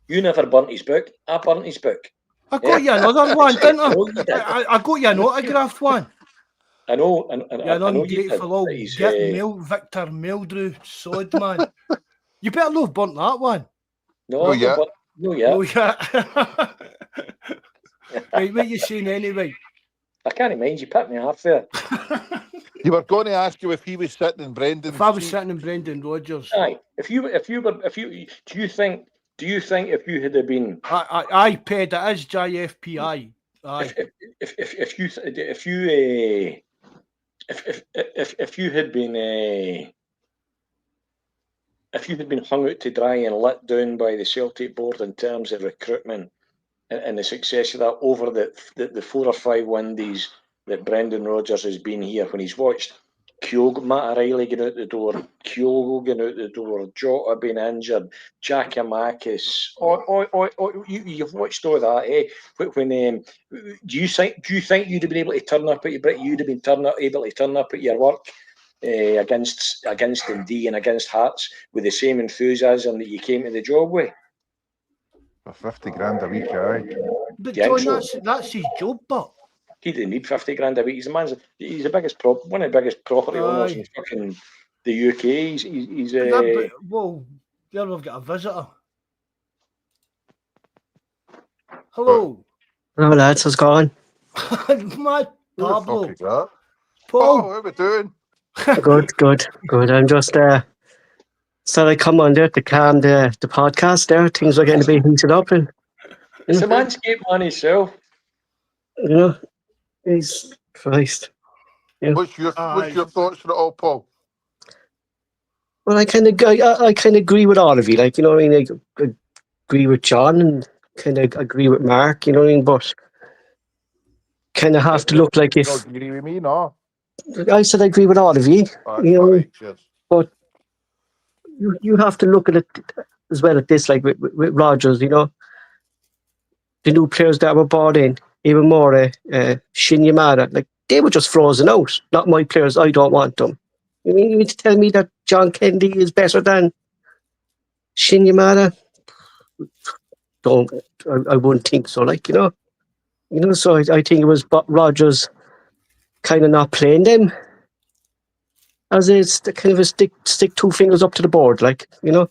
You never burnt his book. I burnt his book. I got you another one, didn't I? I got you an autographed one. I know, and You're I know you did. ungrateful old But he's, Victor Meldrew sod, man. You better not have burnt that one. no, yeah. no, yeah. Oh, yeah. Right, what are you saying anyway? I can't mind. You picked me off there. You were going to ask you if he was sitting in Brendan's If I was seat. sitting in Brendan Rodgers. Aye. Do you think if you had been Aye, Ped, it is JFPI. Aye. if you had been hung out to dry and let down by the Celtic board in terms of recruitment and the success of that over the 4 or 5 Windies that Brendan Rodgers has been here, when he's watched Matt O'Reilly going out the door, Kyogo going out the door, Jota being injured, Giakoumakis, you've watched all that, eh? When do you think you'd have been able to turn up at your work against Dundee and against Hearts with the same enthusiasm that you came to the job with? For 50 grand a week, aye. But Yeah, John, so. that's his job, but He didn't need 50 grand a week. He's one of the biggest property owners in fucking the UK. He's well, there we've got a visitor. Hello. Hello, lads. How's it going? Mad Who the fuck Pablo. is that? Paul. How are we doing? Good. I'm just so I come on there to calm the podcast there. Things are getting a bit heated up, and it's a manscape man himself. you know, he's Christ. Yeah. What's your thoughts on it all, Paul? Well, I kind of agree with all of you. Like, you know what I mean? I agree with John and kind of agree with Mark. You know what I mean? But kind of have to look like if. You don't agree with me, no? I said I agree with all of you. You know, right, but you have to look at it as well at this, like with Rodgers. You know, the new players that were brought in, even more Shin Yamada, like they were just frozen out. Not my players. I don't want them. You mean to tell me that John Kennedy is better than Shin Yamada? I wouldn't think so. Like, you know. So I think it was Rodgers kind of not playing them as it's kind of a stick 2 fingers up to the board, like, you know.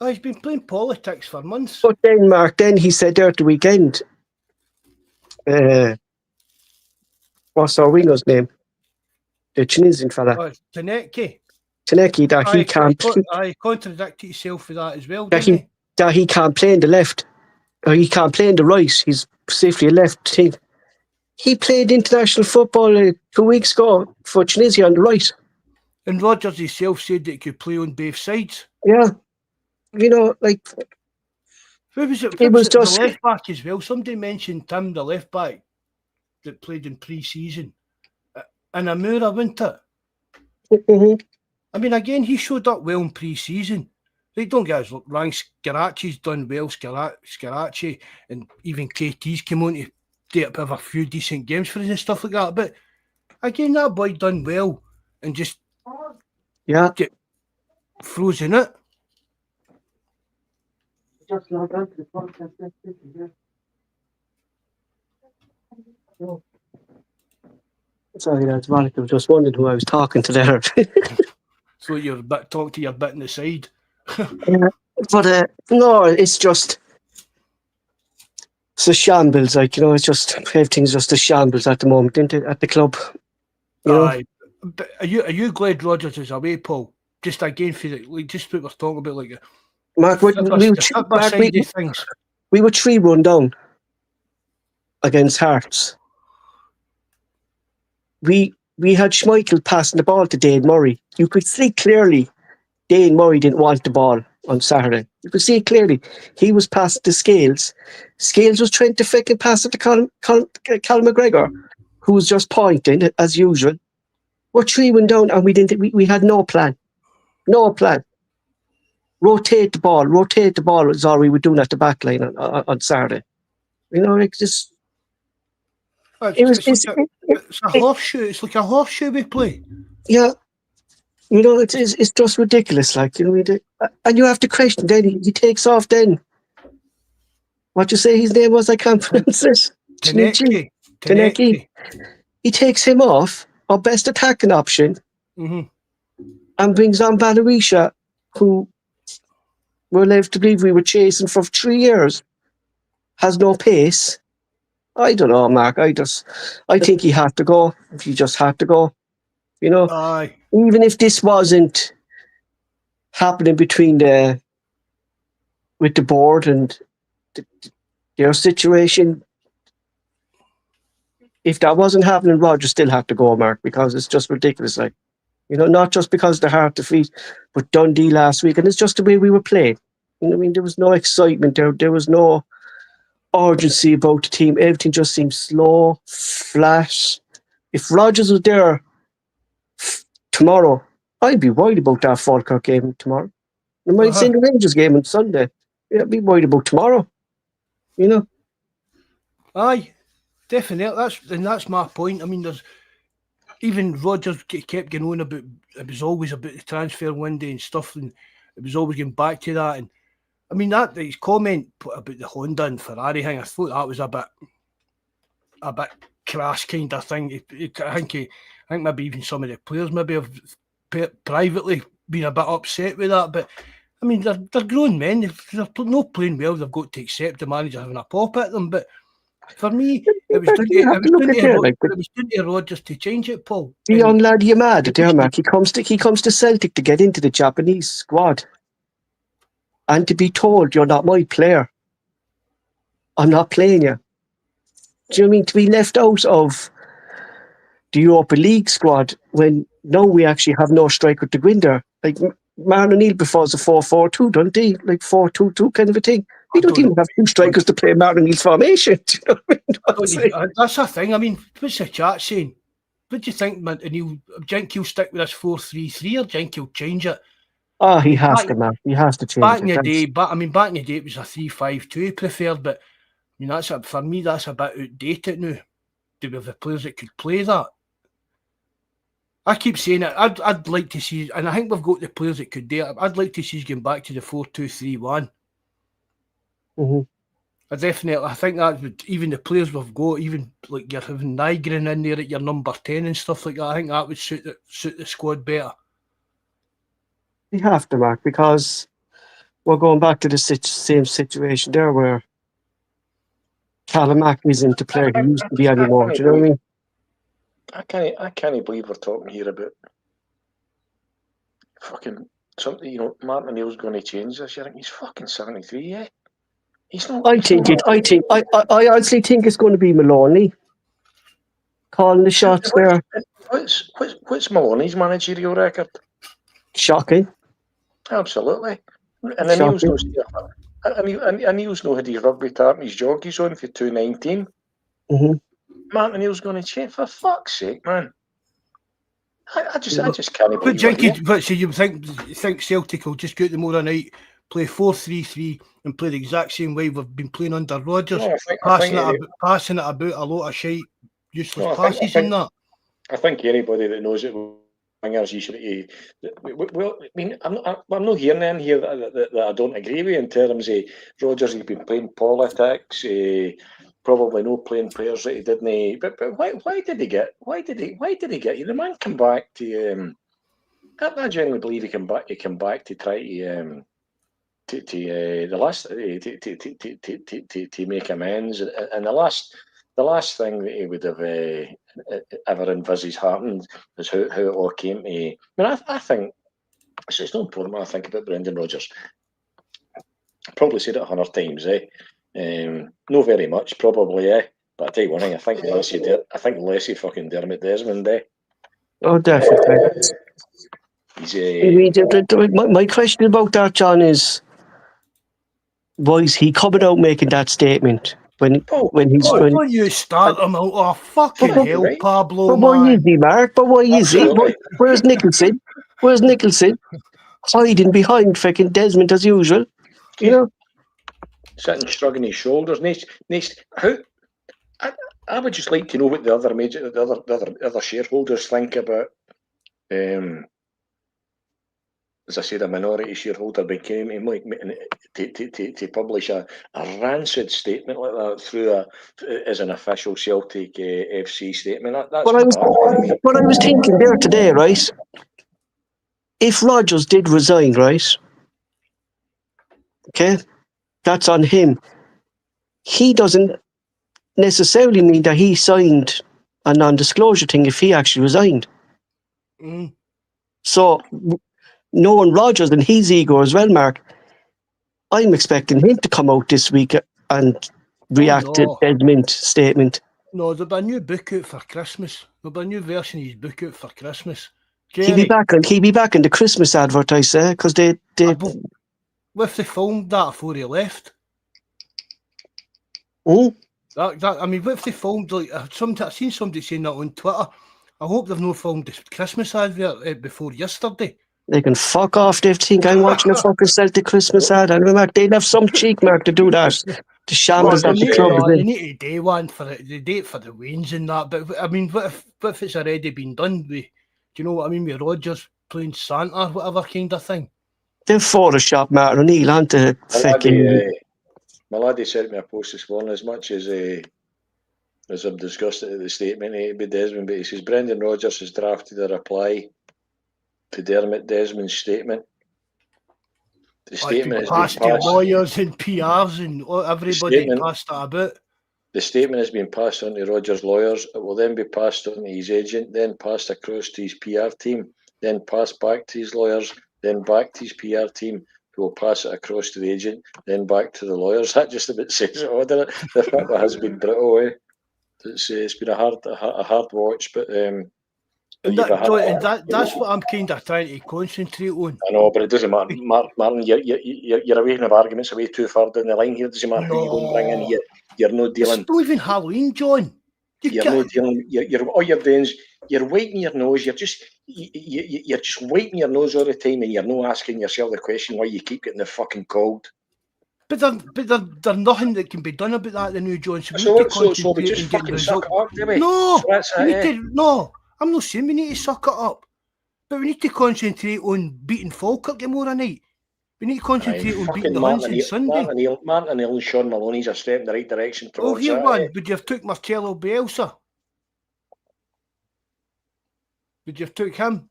Oh, he's been playing politics for months. But then, Mark, he said there at the weekend, what's our winger's name? The Tunisian fella. Oh, Taneki, that he can't. I contradicted himself with that as well, that he can't play in the left, or he can't play in the right. He's safely a left team. He played international football 2 weeks ago for Tunisia on the right. And Rodgers himself said that he could play on both sides. Yeah. You know, like... Who was it? It was just... The left back as well. Somebody mentioned Tim, the left back, that played in pre-season. And Amura, wasn't it? Mm-hmm. I mean, again, he showed up well in pre-season. They don't get us wrong. Scarachi's done well. Scarachi and even KT's come on to do up with a few decent games for us and stuff like that. But again, that boy done well and just get frozen it. Sorry, that's Monica. I was just wondering who I was talking to there. So you're talking to your bit on the side. Yeah, but no, it's a shambles. Like, you know, it's just everything's just a shambles at the moment, isn't it, at the club? You know? But are you glad Rodgers is away, Paul? Just again for just what we're talking about, like Mark, we were 3-1 down against Hearts. We had Schmeichel passing the ball to Dane Murray. You could see clearly Dane Murray didn't want the ball on Saturday. You could see it clearly. He was passing to Scales. Scales was trying to fucking pass it to Cal McGregor, who was just pointing as usual. We're 3-1 down and we had no plan. No plan. Rotate the ball was all we were doing at the back line on Saturday. You know, like just... It's a horseshoe. It's like a horseshoe we play. Yeah. You know, it's just ridiculous. Like, you know, and you have to question. Then he takes off. Then what you say his name was? I can't pronounce it. Taneki. He takes him off, our best attacking option, and brings on Valerisha, who we're led to believe we were chasing for 3 years, has no pace. I don't know, Mark. I think he had to go. He just had to go. You know, Aye. even if this wasn't happening with the board and their situation, if that wasn't happening, Rodgers still had to go, Mark, because it's just ridiculous. Like, you know, not just because they're hard to defeat, but Dundee last week, and it's just the way we were playing. You know, I mean, there was no excitement there. There was no urgency about the team. Everything just seemed slow, flat. If Rodgers was there tomorrow, I'd be worried about that Falkirk game tomorrow. I might see the Rangers game on Sunday. Yeah, I'd be worried about tomorrow. You know? Aye, definitely. That's my point. I mean, there's even Rodgers kept going on about it was always about the transfer window and stuff, and it was always going back to that. And I mean that his comment about the Honda and Ferrari thing, I thought that was a bit crass kind of thing. I think maybe even some of the players maybe have privately been a bit upset with that. But I mean, they're grown men. If they're not playing well, they've got to accept the manager having a pop at them. But for me, it was down to Rodgers to change it, Paul. The young lad, you mad there, Mark. He comes to Celtic to get into the Japanese squad, and to be told you're not my player. I'm not playing you. Do you know what I mean? To be left out of the Europa League squad when now we actually have no striker to go in there. Like Martin O'Neill prefers a 4-4-2, don't he? Like 4-2-2 kind of a thing. We don't even have two strikers to play Martin O'Neill's formation. Do you know what I mean? That's the thing. I mean, what's the chat saying? What do you think, man? Do you think he'll stick with this 4-3-3 or do you think he'll change it? Oh, he has to, man. He has to change back it. In the day, back in the day, it was a 3-5-2 he preferred, but I mean, for me, that's a bit outdated now. Do we have the players that could play that? I keep saying it. I'd like to see, and I think we've got the players that could do it. I'd like to see us going back to the 4-2-3-1. I think that would, even the players we've got, even like you're having Nygren in there at your number 10 and stuff like that, I think that would suit the squad better. We have to, Mark, because we're going back to the same situation there where Callum isn't the player he used to be anymore. Do you know what I mean? I can't believe we're talking here about fucking something. You know, Martin O'Neill's going to change this year. I think he's fucking 73. Yeah, he's not. I honestly think it's going to be Maloney calling the shots there. What's Maloney's managerial record? Shocking. Absolutely. And O'Neill's no had his rugby tart and his joggies on for 219. Martin O'Neill's going to change, for fuck's sake, man. I just can't believe it. But so you think Celtic will just go out tomorrow night, play 4-3-3 and play the exact same way we've been playing under Rodgers, passing it about a lot of shite, useless passes and that? I think anybody that knows it, wingers, you should. Well, I mean, I'm not hearing anything here that I don't agree with in terms of Rodgers. He's been playing politics. Probably no playing players that he didn't. But why did he get you? The man come back to. I genuinely believe he come back to try to the last to make amends, and the last thing that he would have ever envisaged happened is how it all came to. I mean, I think it's not important when I think about Brendan Rodgers. I probably said it 100 times, no very much, probably, but I tell you one thing, I think Leslie fucking Dermot Desmond, Oh, definitely. My question about that, John, is why is he coming out making that statement when you start him out? Oh, fucking hell, right? Pablo, but why is he, Mark? But why is he? Where's Nicholson? Hiding behind fucking Desmond as usual, you know? Sitting shrugging his shoulders. I would just like to know what the other shareholders think about as I said, a minority shareholder became to publish a rancid statement like that through as an official Celtic FC statement. That's what I was thinking there today, right? If Rodgers did resign, right? Okay, that's on him. He doesn't necessarily mean that he signed a non-disclosure thing if he actually resigned. Mm. So, knowing Rodgers and his ego as well, Mark, I'm expecting him to come out this week and react to Desmond's statement. No, there'll be a new book out for Christmas. There'll be a new version of his book out for Christmas. He'll be back in the Christmas advert, I say, because they. If they filmed that before he left. Mm? I mean, what if they filmed, like, I've seen somebody saying that on Twitter. I hope they've not filmed the Christmas advert before yesterday. They can fuck off. They think I'm watching a fucking Celtic Christmas ad. And Mark, they'd have some cheek, Mark, to do that. The shambles that the club they need to do one for it. They date for the Waynes and that. But I mean, what if it's already been done? Do you know what I mean? With Rodgers playing Santa or whatever kind of thing. They've Photoshop Martin O'Neill onto fucking. My laddie sent me a post this morning, as much as I'm disgusted at the statement by Desmond, but he says Brendan Rodgers has drafted a reply to Dermot Desmond's statement. The statement has been passed to lawyers and PRs and everybody passed that about. The statement has been passed on to Rodgers' lawyers. It will then be passed on to his agent, then passed across to his PR team, then passed back to his lawyers, then back to his PR team, who will pass it across to the agent, then back to the lawyers. That just about says it all, doesn't it? The fact that has been brutal, eh? It's been a hard watch, but that's what I'm kind of trying to concentrate on. I know, but it doesn't matter, Martin. You're away from arguments away too far down the line here. It doesn't matter who you go and bring in here. You're no dealing. It's not even Halloween, John. You're no dealing. All you're doing is you're wiping your nose. You're just wiping your nose all the time, and you're not asking yourself the question why you keep getting the fucking cold. But there's nothing that can be done about that. The new John. So we just fucking suck it up, do we? No, no. I'm not saying we need to suck it up, but we need to concentrate on beating Falkirk tomorrow night. We need to concentrate on beating the Huns on Sunday. Martin O'Neill and Sean Maloney's a step in the right direction towards here one. Would you have took Marcelo Bielsa? Would you have took him?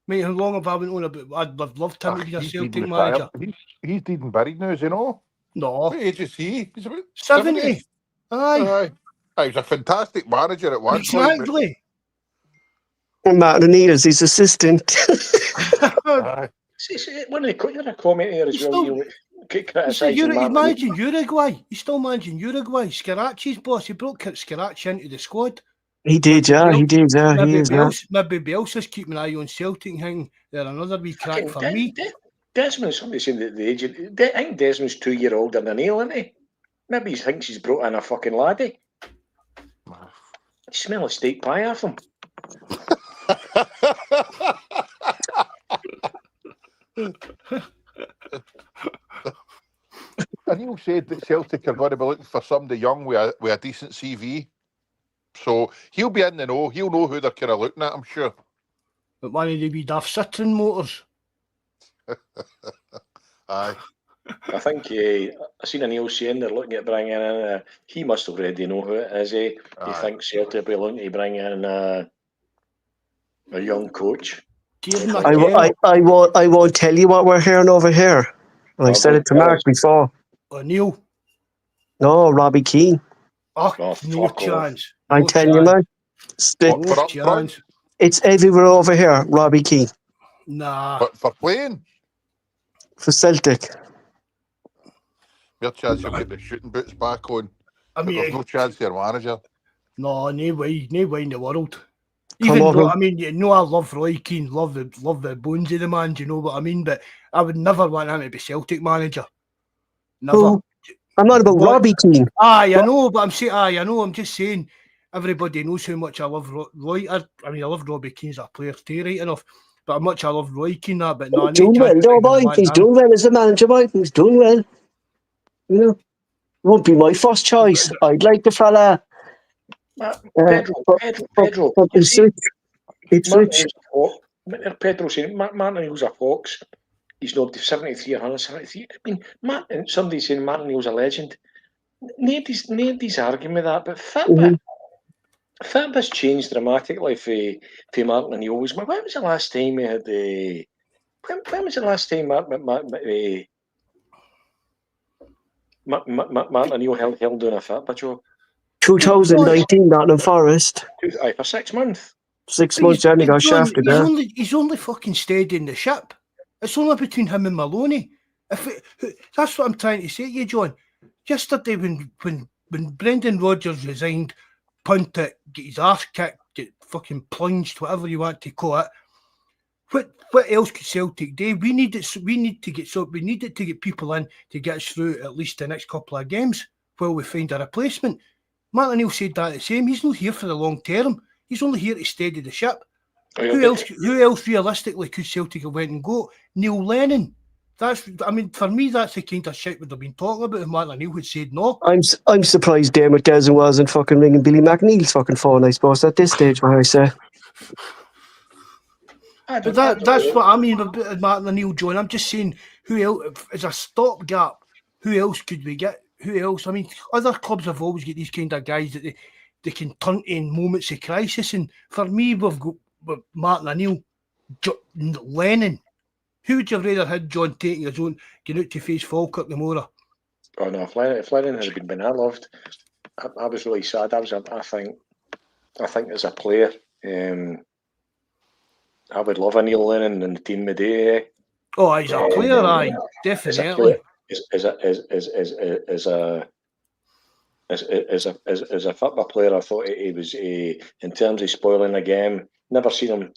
Mate, how long have I been on about? I'd have loved him to be a Celtic manager. He's dead and buried now, is he no? No. What age is he? He's about 70. Aye. He was a fantastic manager at one point. Exactly. Martin O'Neill is his assistant. When they cut a comment here as well, he's managing Uruguay. He's still managing Uruguay. Scarachi's boss. He brought Scarachi into the squad. He did, yeah. He is, maybe Bielsa's keeping an eye on Celtic thing. They're another wee crack for me. Desmond's somebody saying that the agent. I think Desmond's 2 years older than Neil, isn't he? Maybe he thinks he's brought in a fucking laddie. You smell a steak pie off him. And Neil said that Celtic are going to be looking for somebody young with a decent CV. So he'll be in the know. He'll know who they're kind of looking at, I'm sure. But one of the wee daft Citroen motors. Aye. I think I seen a Neil saying they're looking at bringing in. He must already know who it is. He thinks Celtic will be looking to bring in a young coach. I won't tell you what we're hearing over here. I said it to Mark before. O'Neill. No, Robbie Keane. Oh, no chance. I tell you, man. It's everywhere over here, Robbie Keane. Nah. But for playing? For Celtic. Your chance you'll get the shooting boots back on. I mean, there's no chance you're manager. No way in the world. Even though, I mean, I love Roy Keane, love the bones of the man, do you know what I mean? But I would never want him to be Celtic manager. Never. Who? I'm not about Robbie Keane. I know, but I'm just saying, everybody knows how much I love Roy. I love Robbie Keane as a player too, right enough. But how much I love Roy Keane, but no, he's doing well, no, boy. He's doing well as a manager, boy. He's doing well. You know, won't be my first choice. I'd like the fella. Pedro. It's Pedro saying Martin O'Neill's a fox. he's not 73 or 173. I mean, somebody's saying Martin O'Neill's a legend. Nobody's arguing with that, but Fitbit's changed dramatically for Martin O'Neill. When was the last time we had the? When was the last time Martin O'Neill held down a Fitbit job? 2019, Nottingham Forest. For 6 months. 6 months, and he got shafted there. He's only fucking steadying the ship. It's only between him and Maloney. That's what I'm trying to say to you, John. Yesterday, when Brendan Rodgers resigned, punted, get his ass kicked, get fucking plunged, whatever you want to call it. What else could Celtic do? We needed to get people in to get us through at least the next couple of games while we find a replacement. Martin O'Neill said that the same. He's not here for the long term. He's only here to steady the ship. Who else realistically could Celtic have went and got? Neil Lennon. For me, that's the kind of shit we'd have been talking about if Martin O'Neill had said no. I'm surprised Dermot Desmond wasn't fucking ringing Billy McNeil's fucking phone, I suppose, at this stage, what I say. But that's what I mean about Martin O'Neill, John. I'm just saying, who else, as a stopgap, who else could we get? Who else? I mean, other clubs have always got these kind of guys that they can turn to in moments of crisis. And for me, we've got Martin O'Neill, Lennon. Who would you have rather had John taking his own, getting out to face Falkirk tomorrow? Oh no, if Lennon had been I loved. I was really sad. I think as a player, I would love a Neil Lennon in the team today. Oh, he's a player, aye, definitely. As a football player, I thought he was in terms of spoiling a game. Never seen him.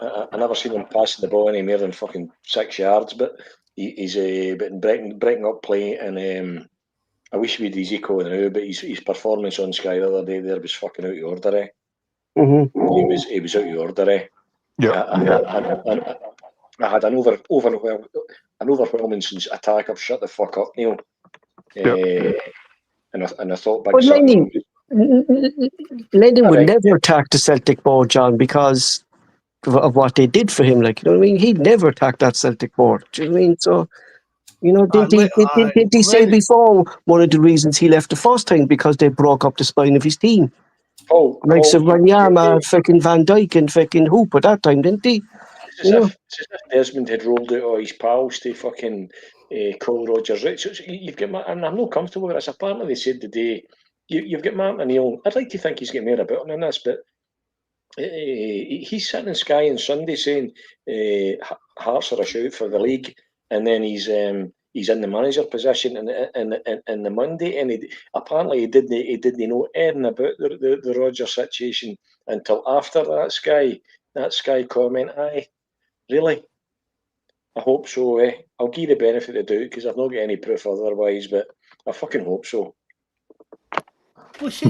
I never seen him passing the ball any more than fucking 6 yards. But he's been breaking up play, and I wish we'd his equal now. But his performance on Sky the other day there was fucking out of order. Eh? Mm-hmm. He was out of order. Eh? Yeah. I had an overwhelming attack of shut the fuck up, Neil. And I thought Big Lennon would never attack the Celtic board, John, because of what they did for him. Like, you know what I mean? He'd never attack that Celtic board. Do you know what I mean? So, you know, did he say before one of the reasons he left the first time because they broke up the spine of his team? Like Wanyama, fucking Van Dijk and fucking Hoop at that time, didn't he? It's as if Desmond had rolled out all his pals to fucking call Rodgers. Right? So you've got, and I'm not comfortable with this. Apparently, they said today you've got Martin O'Neill. I'd like to think he's getting more about on this, but he's sitting in Sky on Sunday saying Hearts are a shout for the league, and then he's in the manager position in the Monday, and apparently he didn't know anything about the Rodgers situation until after that Sky comment. Aye, really? I hope so. I'll give the benefit of the doubt because I've not got any proof otherwise, but I fucking hope so. Well, he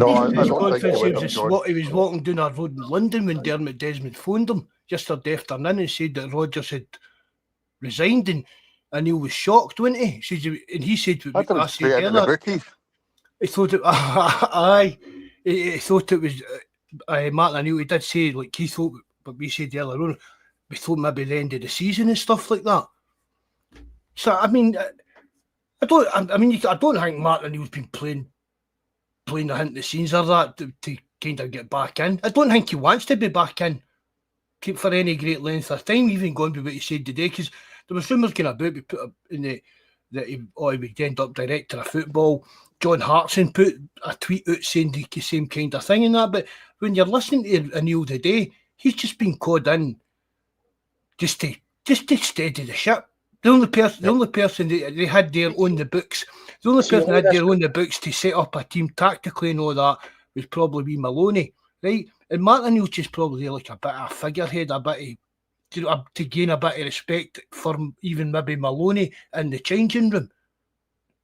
was walking down our road in London when Dermot Desmond phoned him yesterday afternoon and said that Rodgers had resigned, and he was shocked, wasn't he? He said, I said earlier, he thought it, aye, he thought it was Martin O'Neill. He did say, like, he thought, but we said earlier on, we thought maybe the end of the season and stuff like that. So I mean, I don't think Martin O'Neill's been playing behind the scenes or that to kind of get back in. I don't think he wants to be back in for any great length of time, even going by what he said today, because there was rumours going about, we put up in that he would end up director of football. John Hartson put a tweet out saying the same kind of thing and that, but when you're listening to O'Neill today, he's just been called in just to steady the ship. The only person they had there on the books, to set up a team tactically and all that was probably Maloney, right? And Martin O'Neill's just probably like a bit of a figurehead, a bit of, to gain a bit of respect for even maybe Maloney in the changing room.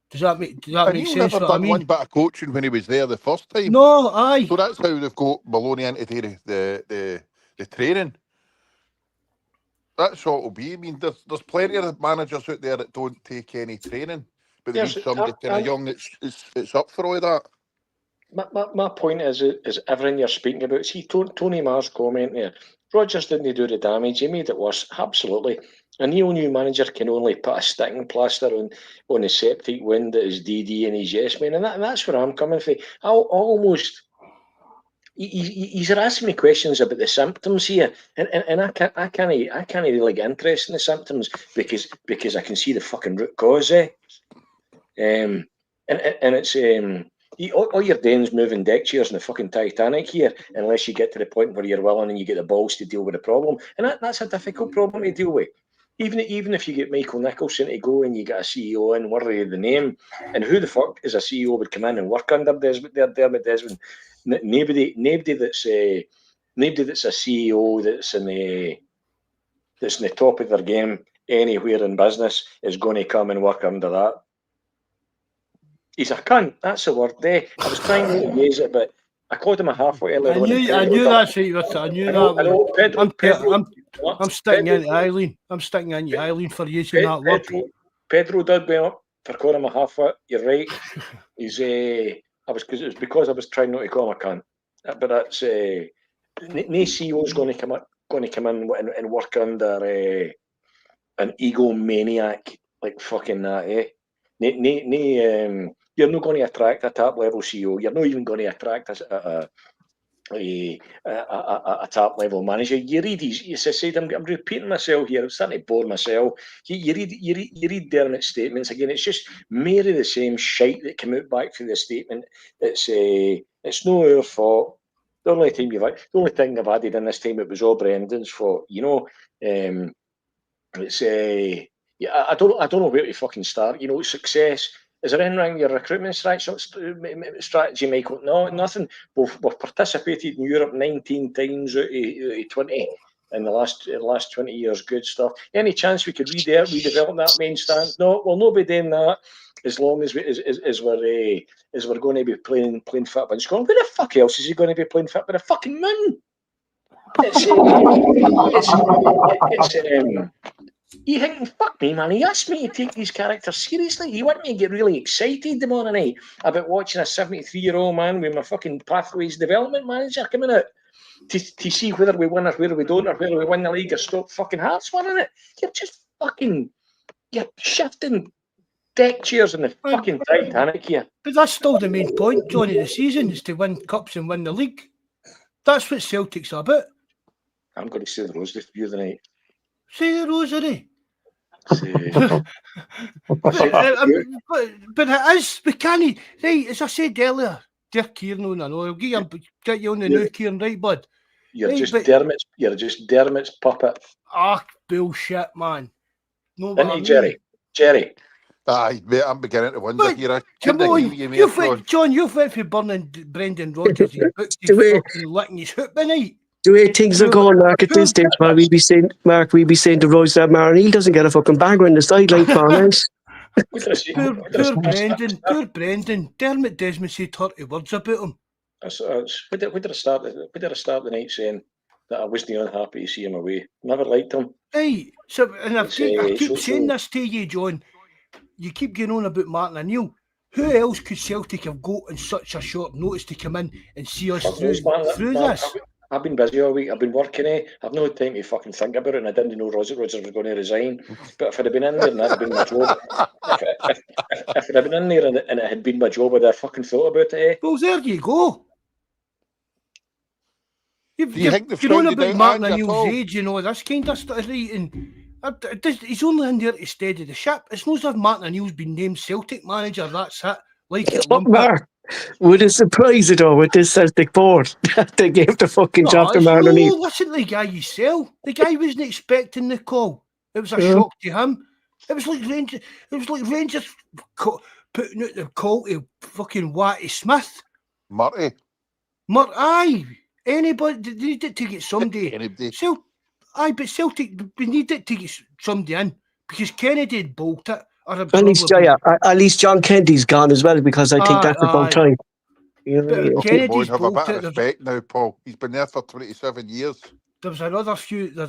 Does that make sense? Never done one bit of coaching when he was there the first time. No, aye. So that's how they've got Maloney into the training. That's what it'll be. I mean, there's plenty of managers out there that don't take any training, but they need somebody kind of young that's up for all that. My point is everything you're speaking about. See, Tony Marr's comment there. Rodgers didn't do the damage. He made it worse. Absolutely. A new manager can only put a sticking plaster on a septic wound that is DD and his yes man, and that's where I'm coming from. He's asking me questions about the symptoms here, and I can't really get interested in the symptoms because I can see the fucking root cause. And it's all you're doing is moving deck chairs in the fucking Titanic here, unless you get to the point where you're willing and you get the balls to deal with the problem, and that's a difficult problem to deal with. Even if you get Michael Nicholson to go and you get a CEO in, worthy of the name, and who the fuck is a CEO would come in and work under Dermot Desmond? Nobody that's a CEO that's in the top of their game anywhere in business is going to come and work under that. He's a cunt. That's the word. I was trying to use it, but I called him a halfway earlier. I knew that's what you were saying. I knew that. I'm sticking into Eileen. I'm sticking into Eileen for using that word. Pedro did me up for calling him a halfwit. You're right. He's it was because I was trying not to call him a cunt. But that's no CEO's going to come in and work under an egomaniac like fucking that. You're not going to attract a top level CEO. You're not even going to attract a top level manager. You read as I said, I'm repeating myself here. I'm starting to bore myself. You read Dermot's statements again. It's just more of the same shite that came out back for the statement. It's no our fault. The only thing I've added in this time it was all Brendan's fault. It's I don't know where to fucking start. Success. Is there anything in your recruitment strategy, Michael? No, nothing. We've participated in Europe 19 times out of 20 in the last 20 years. Good stuff. Any chance we could redevelop that main stand? No, we'll not be doing that as long as we're going to be playing football in Scotland. Where the fuck else is he going to be playing football? The fucking moon. You thinking, fuck me, man. He asked me to take these characters seriously. He wanted me to get really excited tomorrow night about watching a 73-year-old man with my fucking Pathways development manager coming out to see whether we win or whether we don't, or whether we win the league or stop fucking Hearts winning it. You're shifting deck chairs in the fucking Titanic here. But that's still the main point, Johnny, the season is to win cups and win the league. That's what Celtic's about. I'm going to say the Rose for you tonight. Say the Rosary. But it is, we can't, right, as I said earlier, dear Kieran, I know, I'll get you on the new Kieran, right, bud? You're just Dermot's puppet. Ah, bullshit, man. No, Jerry. Aye, mate, I'm beginning to wonder here. Come on, John, you've went for burning Brendan Rodgers. He's fucking licking his hoop tonight. The way things are going, Mark, at this stage, man, we'd be saying to Rose that Maranil doesn't get a fucking bagger in the sideline for us. Poor Brendan. Dermot Desmond said 30 words about him. Where did I start the night saying that I wasn't unhappy to see him away? Never liked him. Right. So, and I keep saying this to you, John. You keep going on about Martin O'Neill. Who else could Celtic have got in such a short notice to come in and see us through this? I've been busy all week. I've been working. I've no time to fucking think about it, and I didn't know Rodgers was going to resign. But if I'd have been in there and that had been my job, if I'd have been in there and it had been my job, I'd have fucking thought about it. Well, there you go. You're on about Martin O'Neill's age, this kind of stuff, right? And he's only in there to steady the ship. It's not as if Martin O'Neill's been named Celtic manager. That's it. Like it, Mark, would it surprise you though with this Celtic board that they gave the fucking job to Martin O'Neill? Listen to the guy yourself. The guy wasn't expecting the call. It was a shock to him. It was like Rangers putting out the call to fucking Watty Smith. Murray. Aye. Anybody, they needed to get somebody. But Celtic, we needed to get somebody in because Kennedy had bolted it. At least John Kennedy's gone as well because I think that's about time. Kennedy's have a bit of respect now, Paul. He's been there for 27 years. There was another few. Going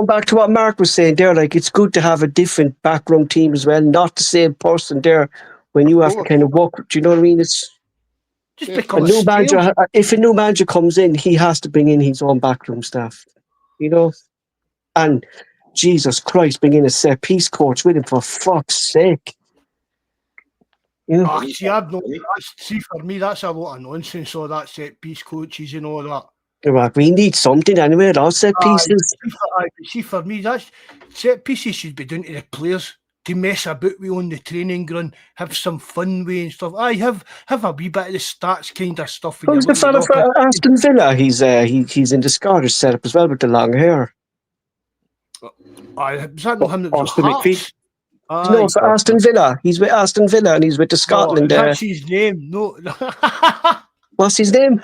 back to what Mark was saying there, like it's good to have a different background team as well, not the same person there when you have to kind of walk. Do you know what I mean? Just Yeah, become A a new manager, scale. if a new manager comes in, he has to bring in his own backroom staff, you know. And Jesus Christ, bring in a set piece coach with him for fuck's sake. You know, Ah, see, for me, that's a lot of nonsense, all that set piece coaches and all that. Right, we need something anyway. Those set pieces. See, for me, that's set pieces should be down to the players to mess about with on the training ground, have some fun with and stuff. Have a wee bit of the stats kind of stuff. When Who's you're the fella looking at for Aston Villa? He's in the Scottish setup as well with the long hair. is that not him that was Austin with McPhee? Hearts? No, for Aston Villa. He's with Aston Villa and he's with the Scotland. That's his name. No, What's his name?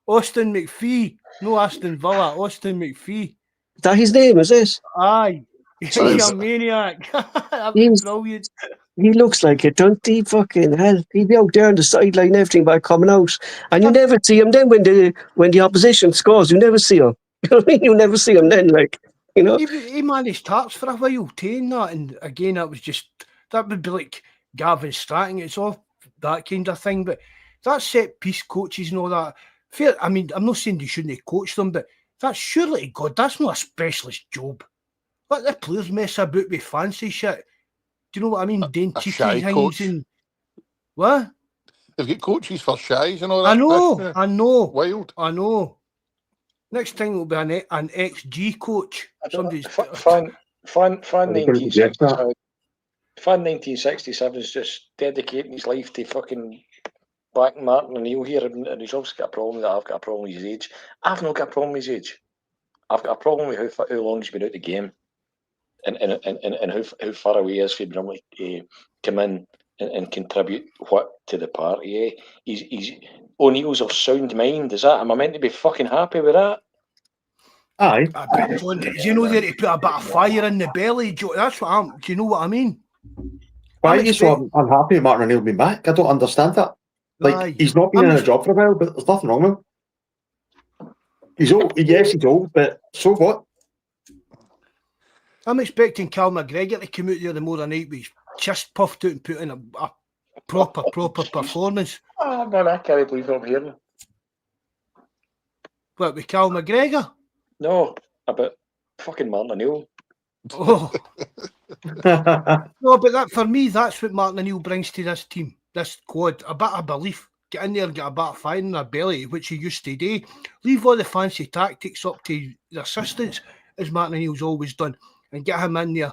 Austin McPhee. No, Aston Villa. Austin McPhee. Is that his name? Is it? Aye. He's Sounds- a maniac. That He's- was brilliant. He looks like it, don't he? Fucking hell. He'd be out there on the sideline and everything by coming out. And you never see him then when the opposition scores. You never see him. You know what I mean? You never see him then, like, you know. He managed Hearts for a while, too, that. And again, that would be like Gavin Stratton. It's all that kind of thing. But that set piece coaches and all that. Fair. I mean, I'm not saying you shouldn't coach them, but that's surely to God, that's not a specialist job. Let the players mess about with fancy shit. Do you know what I mean? Doing a cheeky shy things coach. and what? They've got coaches for shies and all that. I know, That's, I know, wild. I know. Next thing will be an XG coach. Somebody's Fan Everybody rejects 1967. Fan 1967 is just dedicating his life to fucking back Martin O'Neill here, and he's obviously got a problem that I've got a problem with his age. I've not got a problem with his age. I've got a problem with how long he's been out the game, and how far away he is from being able to come in and contribute what to the party. He's O'Neill's of sound mind. Is that? Am I meant to be fucking happy with that? Aye. John, do you know that he put a bit of fire in the belly, Joe? That's what I'm. Do you know what I mean? Why are you so unhappy with Martin O'Neill being back? I don't understand that. Like, Aye. he's not been in a job for a while, but there's nothing wrong with him. He's old. Yes, he's old, but so what? I'm expecting Cal McGregor to come out there the more night with his chest puffed out and put in a proper performance. Oh man, I can't believe what I'm hearing. What, with Cal McGregor? No, about fucking Martin O'Neill. Oh. No, but that for me, that's what Martin O'Neill brings to this team, this squad. A bit of belief. Get in there and get a bit of fire in their belly, which he used to do. Leave all the fancy tactics up to the assistants, as Martin O'Neill's always done, and get him in there.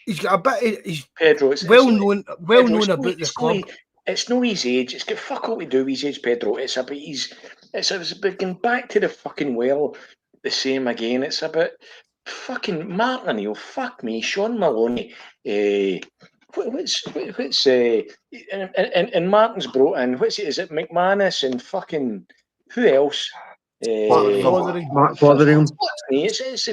He's got a bit. He's Pedro, well known about the club. It's no his age. It's got fuck all to do with his age, Pedro. It's about it's about going back to the fucking well, the same again. It's about fucking Martin O'Neill. Fuck me, Sean Maloney. What's and Martin's brought in. Is it McManus and fucking who else? Mark Fotheringham. It's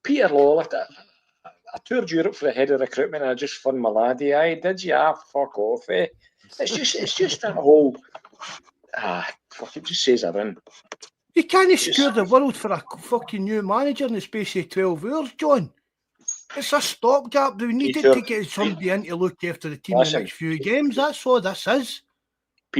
Peter Law. I toured Europe for the head of recruitment and I just fun my laddie. Aye, did you? Fuck off, eh? It's just that whole fuck it just says everything. You can't scare the world for a fucking new manager in the space of 12 hours, John. It's a stopgap. We need to get somebody in to look after the team in the next few games. That's all this is.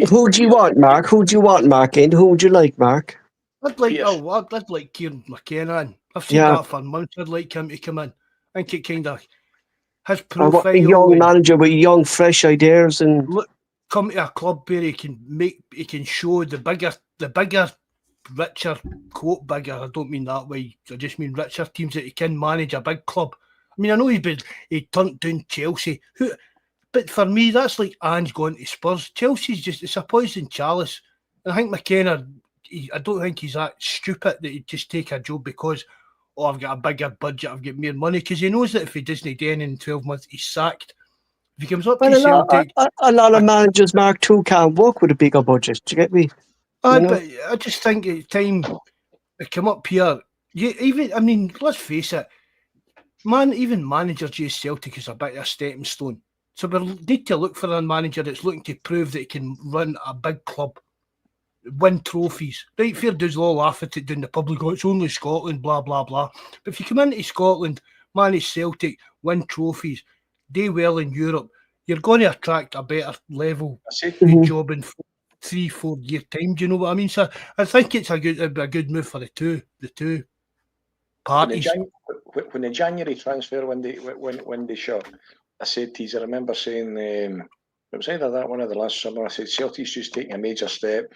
Who do you want, Mark? Who do you want, Mark? And who would you like, Mark? I'd like Kieran McKenna in. I've seen that for months. I'd like him to come in. I think it kind of his profile. A young manager with young, fresh ideas and come to a club where he can show the bigger, richer, quote bigger. I don't mean that way. I just mean richer teams that he can manage a big club. I mean, I know he turned down Chelsea, but for me, that's like Ange going to Spurs. Chelsea's it's a poison chalice. And I think McKenna, I don't think he's that stupid that he'd just take a job because, I've got a bigger budget, I've got more money, because he knows that if he doesn't do anything in 12 months, he's sacked. If he comes up to Celtic... A lot of managers, Mark, too, can't work with a bigger budget. Do you get me? But I just think it's time to come up here. Let's face it, even managers use Celtic as a bit of a stepping stone. So we need to look for a manager that's looking to prove that he can run a big club, win trophies. Right, fair dues all laugh at it down the public, it's only Scotland, blah, blah, blah. But if you come into Scotland, manage Celtic, win trophies, do well in Europe, you're going to attract a better level of job and 3-4 year time. Do you know what I mean? So I think it's a good move for the two parties. When the January transfer when they shot, I said to you, I remember saying it was either that one or the last summer. I said Celtic's just taking a major step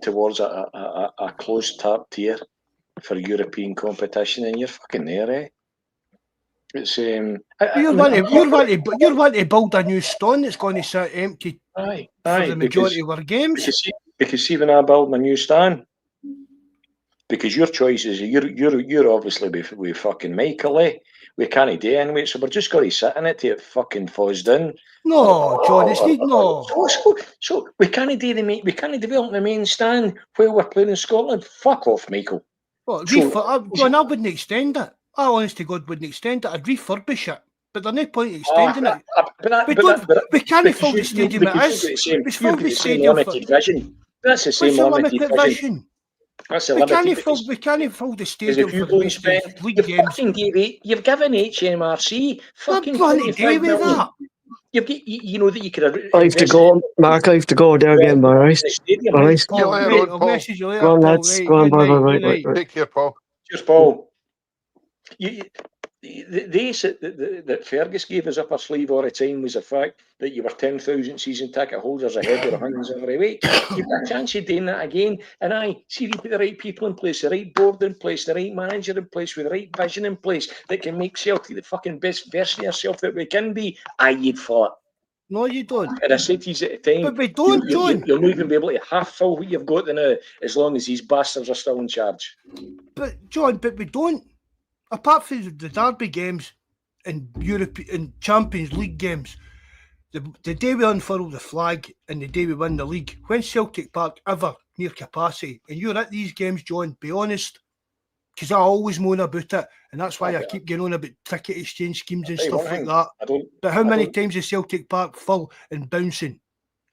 towards a closed top tier for European competition, and you're fucking there, eh? It's you're wanting to build a new stand that's going to sit empty for the majority of our games. Because see, when I build my new stand, because your choice is you're obviously with fucking Michael, eh? We can't do anyway, so we're just going to sit in it till it fucking falls down. No, John, it's no. So we can't develop the main stand while we're playing in Scotland. Fuck off, Michael. Well, John, I wouldn't extend it. I honest to God wouldn't extend it. I'd refurbish it. But there's no point in extending it. We can't fill the stadium it is. We fill the stadium limited vision. That's the same limited vision. That's a limited. We can't fill the stadium for the rest of the league games. You've given HMRC fucking 25 million. You know that you could. I have to go, Mark. I have to go there again, Maurice. Maurice. I'll message you later. Go on, lads. Go on, bye. Take care, Paul. Cheers, Paul. That Fergus gave us up our sleeve all the time was the fact that you were 10,000 season ticket holders ahead of the Huns every week. You've got a chance of doing that again. And you put the right people in place, the right board in place, the right manager in place, with the right vision in place that can make Celtic the fucking best version of yourself that we can be. You'd fall it. No, you don't. And I said to you at the time, but we don't, John. You'll not even be able to half fill what you've got now, as long as these bastards are still in charge. But John, we don't. Apart from the Derby games and European Champions League games, the day we unfurl the flag and the day we win the league, when Celtic Park ever near capacity, and you're at these games, John, be honest, because I always moan about it, and that's why I keep getting on about ticket exchange schemes and stuff like that. But how many times is Celtic Park full and bouncing?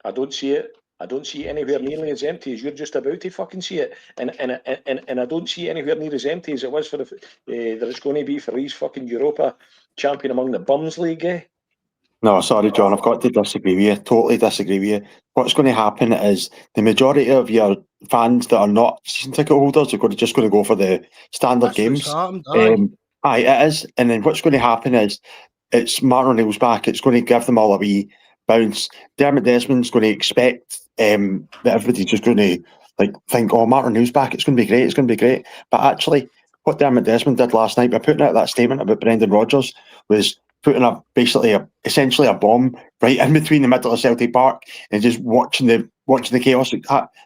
I don't see it. I don't see it anywhere nearly as empty as you're just about to fucking see it, and I don't see it anywhere near as empty as it was for that it's going to be for these fucking Europa champion among the bums league. Eh? No, sorry, John. I've got to disagree with you. Totally disagree with you. What's going to happen is the majority of your fans that are not season ticket holders are just going to go for the standard games. It is, and then what's going to happen is it's Martin O'Neill's back. It's going to give them all a wee bounce. Dermot Desmond's going to expect that everybody's just going to think, oh, Martin O'Neill's back, it's going to be great, but actually what Dermot Desmond did last night by putting out that statement about Brendan Rodgers was putting essentially a bomb right in between the middle of Celtic Park and just watching the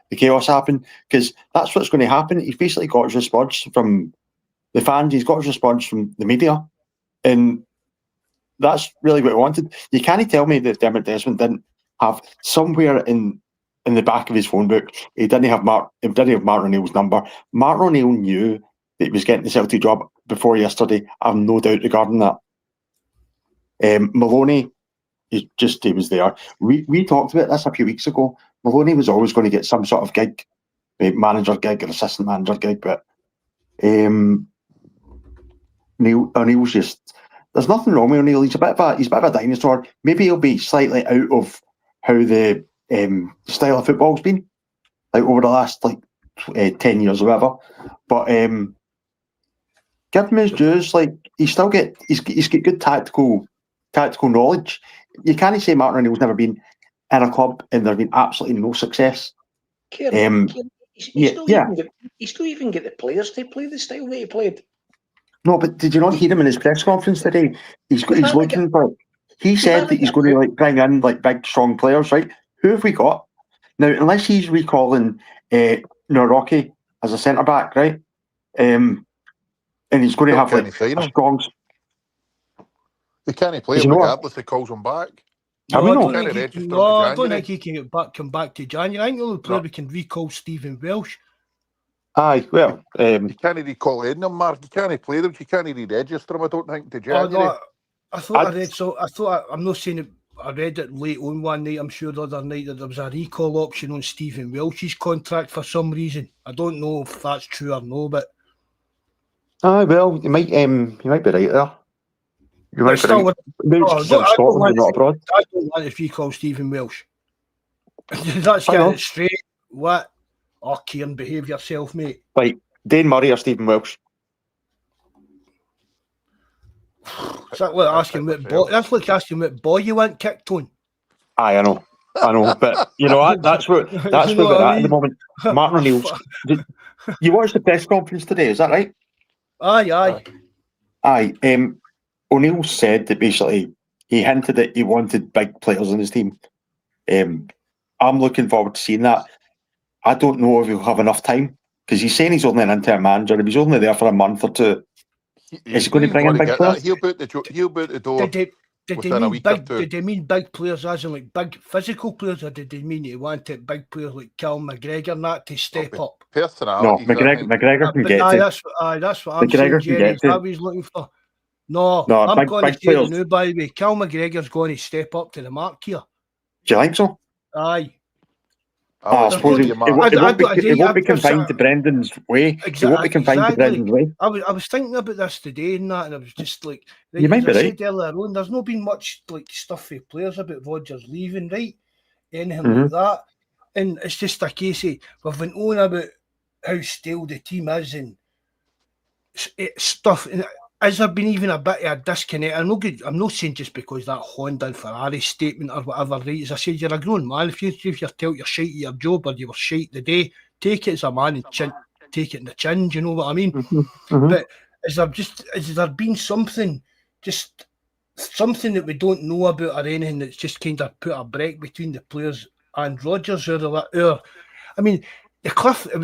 chaos happen, because that's what's going to happen. He's basically got his response from the fans, he's got his response from the media, and that's really what he wanted. You can't tell me that Dermot Desmond didn't have somewhere in the back of his phone book, he didn't have Martin O'Neill's number. Martin O'Neill knew that he was getting the Celtic job before yesterday. I have no doubt regarding that. Maloney, he was there. We talked about this a few weeks ago. Maloney was always going to get some sort of gig, manager gig or assistant manager gig, but O'Neill's just, there's nothing wrong with O'Neill. He's a bit of a dinosaur. Maybe he'll be slightly out of how the style of football's been over the last 10 years or whatever. But give him his dues. He's got good tactical knowledge. You can't say Martin O'Neill's never been in a club and there's been absolutely no success. He still even get the players to play the style that he played. No, but did you not hear him in his press conference today? He said that he's going to bring in big, strong players, right? Who have we got? Now, unless he's recalling Norocki as a centre back, right? And he's going to have a strong. He can't play him regardless if he calls him back. I don't think he can come back to January. I think the only player we can recall Stephen Welsh. Aye, well, you can't recall any of them, Mark. You can't play them. You can't re-register them. I don't think to January. I'm not saying it. I read it late on one night. I'm sure the other night that there was a recall option on Stephen Welsh's contract for some reason. I don't know if that's true or no, but well, you might be right there. You might be right. I don't want to recall Stephen Welsh. Let's get it straight. What? Oh, Kieran, behave yourself, mate. Right, Dane Murray or Stephen Welsh? That's like asking what boy you want kicked on. Aye, I know, but you know that's where we're at the moment. Martin O'Neill's. You watched the press conference today, is that right? Aye. O'Neill said that basically he hinted that he wanted big players in his team. I'm looking forward to seeing that. I don't know if he'll have enough time because he's saying he's only an interim manager. If he's only there for a month or two, is he going to bring in big players? He'll boot the door. Did they mean big players as in like big physical players, or did they mean he wanted big players like Callum McGregor and that to step up? No, McGregor can get to. That's what I'm saying, Jerry. Is that what he's looking for? No, I'm going to say it now, by the way. Callum McGregor's going to step up to the mark here. Do you think so? Aye. I suppose it won't be confined to Brendan's way. It won't be confined to Brendan's way. I was thinking about this today and that, and I was just like, you might be right. Said earlier on, there's not been much like stuff for players about Rodgers leaving, right? Anything like that. And it's just a case of we've been on about how stale the team is and stuff. And has there been even a bit of a disconnect? I'm not saying just because that Honda and Ferrari statement or whatever, right? As I said, you're a grown man. If you're told you're shite at your job or you were shite the day, take it as a man and take it in the chin. Do you know what I mean? But has there been something that we don't know about or anything that's just kind of put a break between the players and Rodgers? I mean, the Cliff. It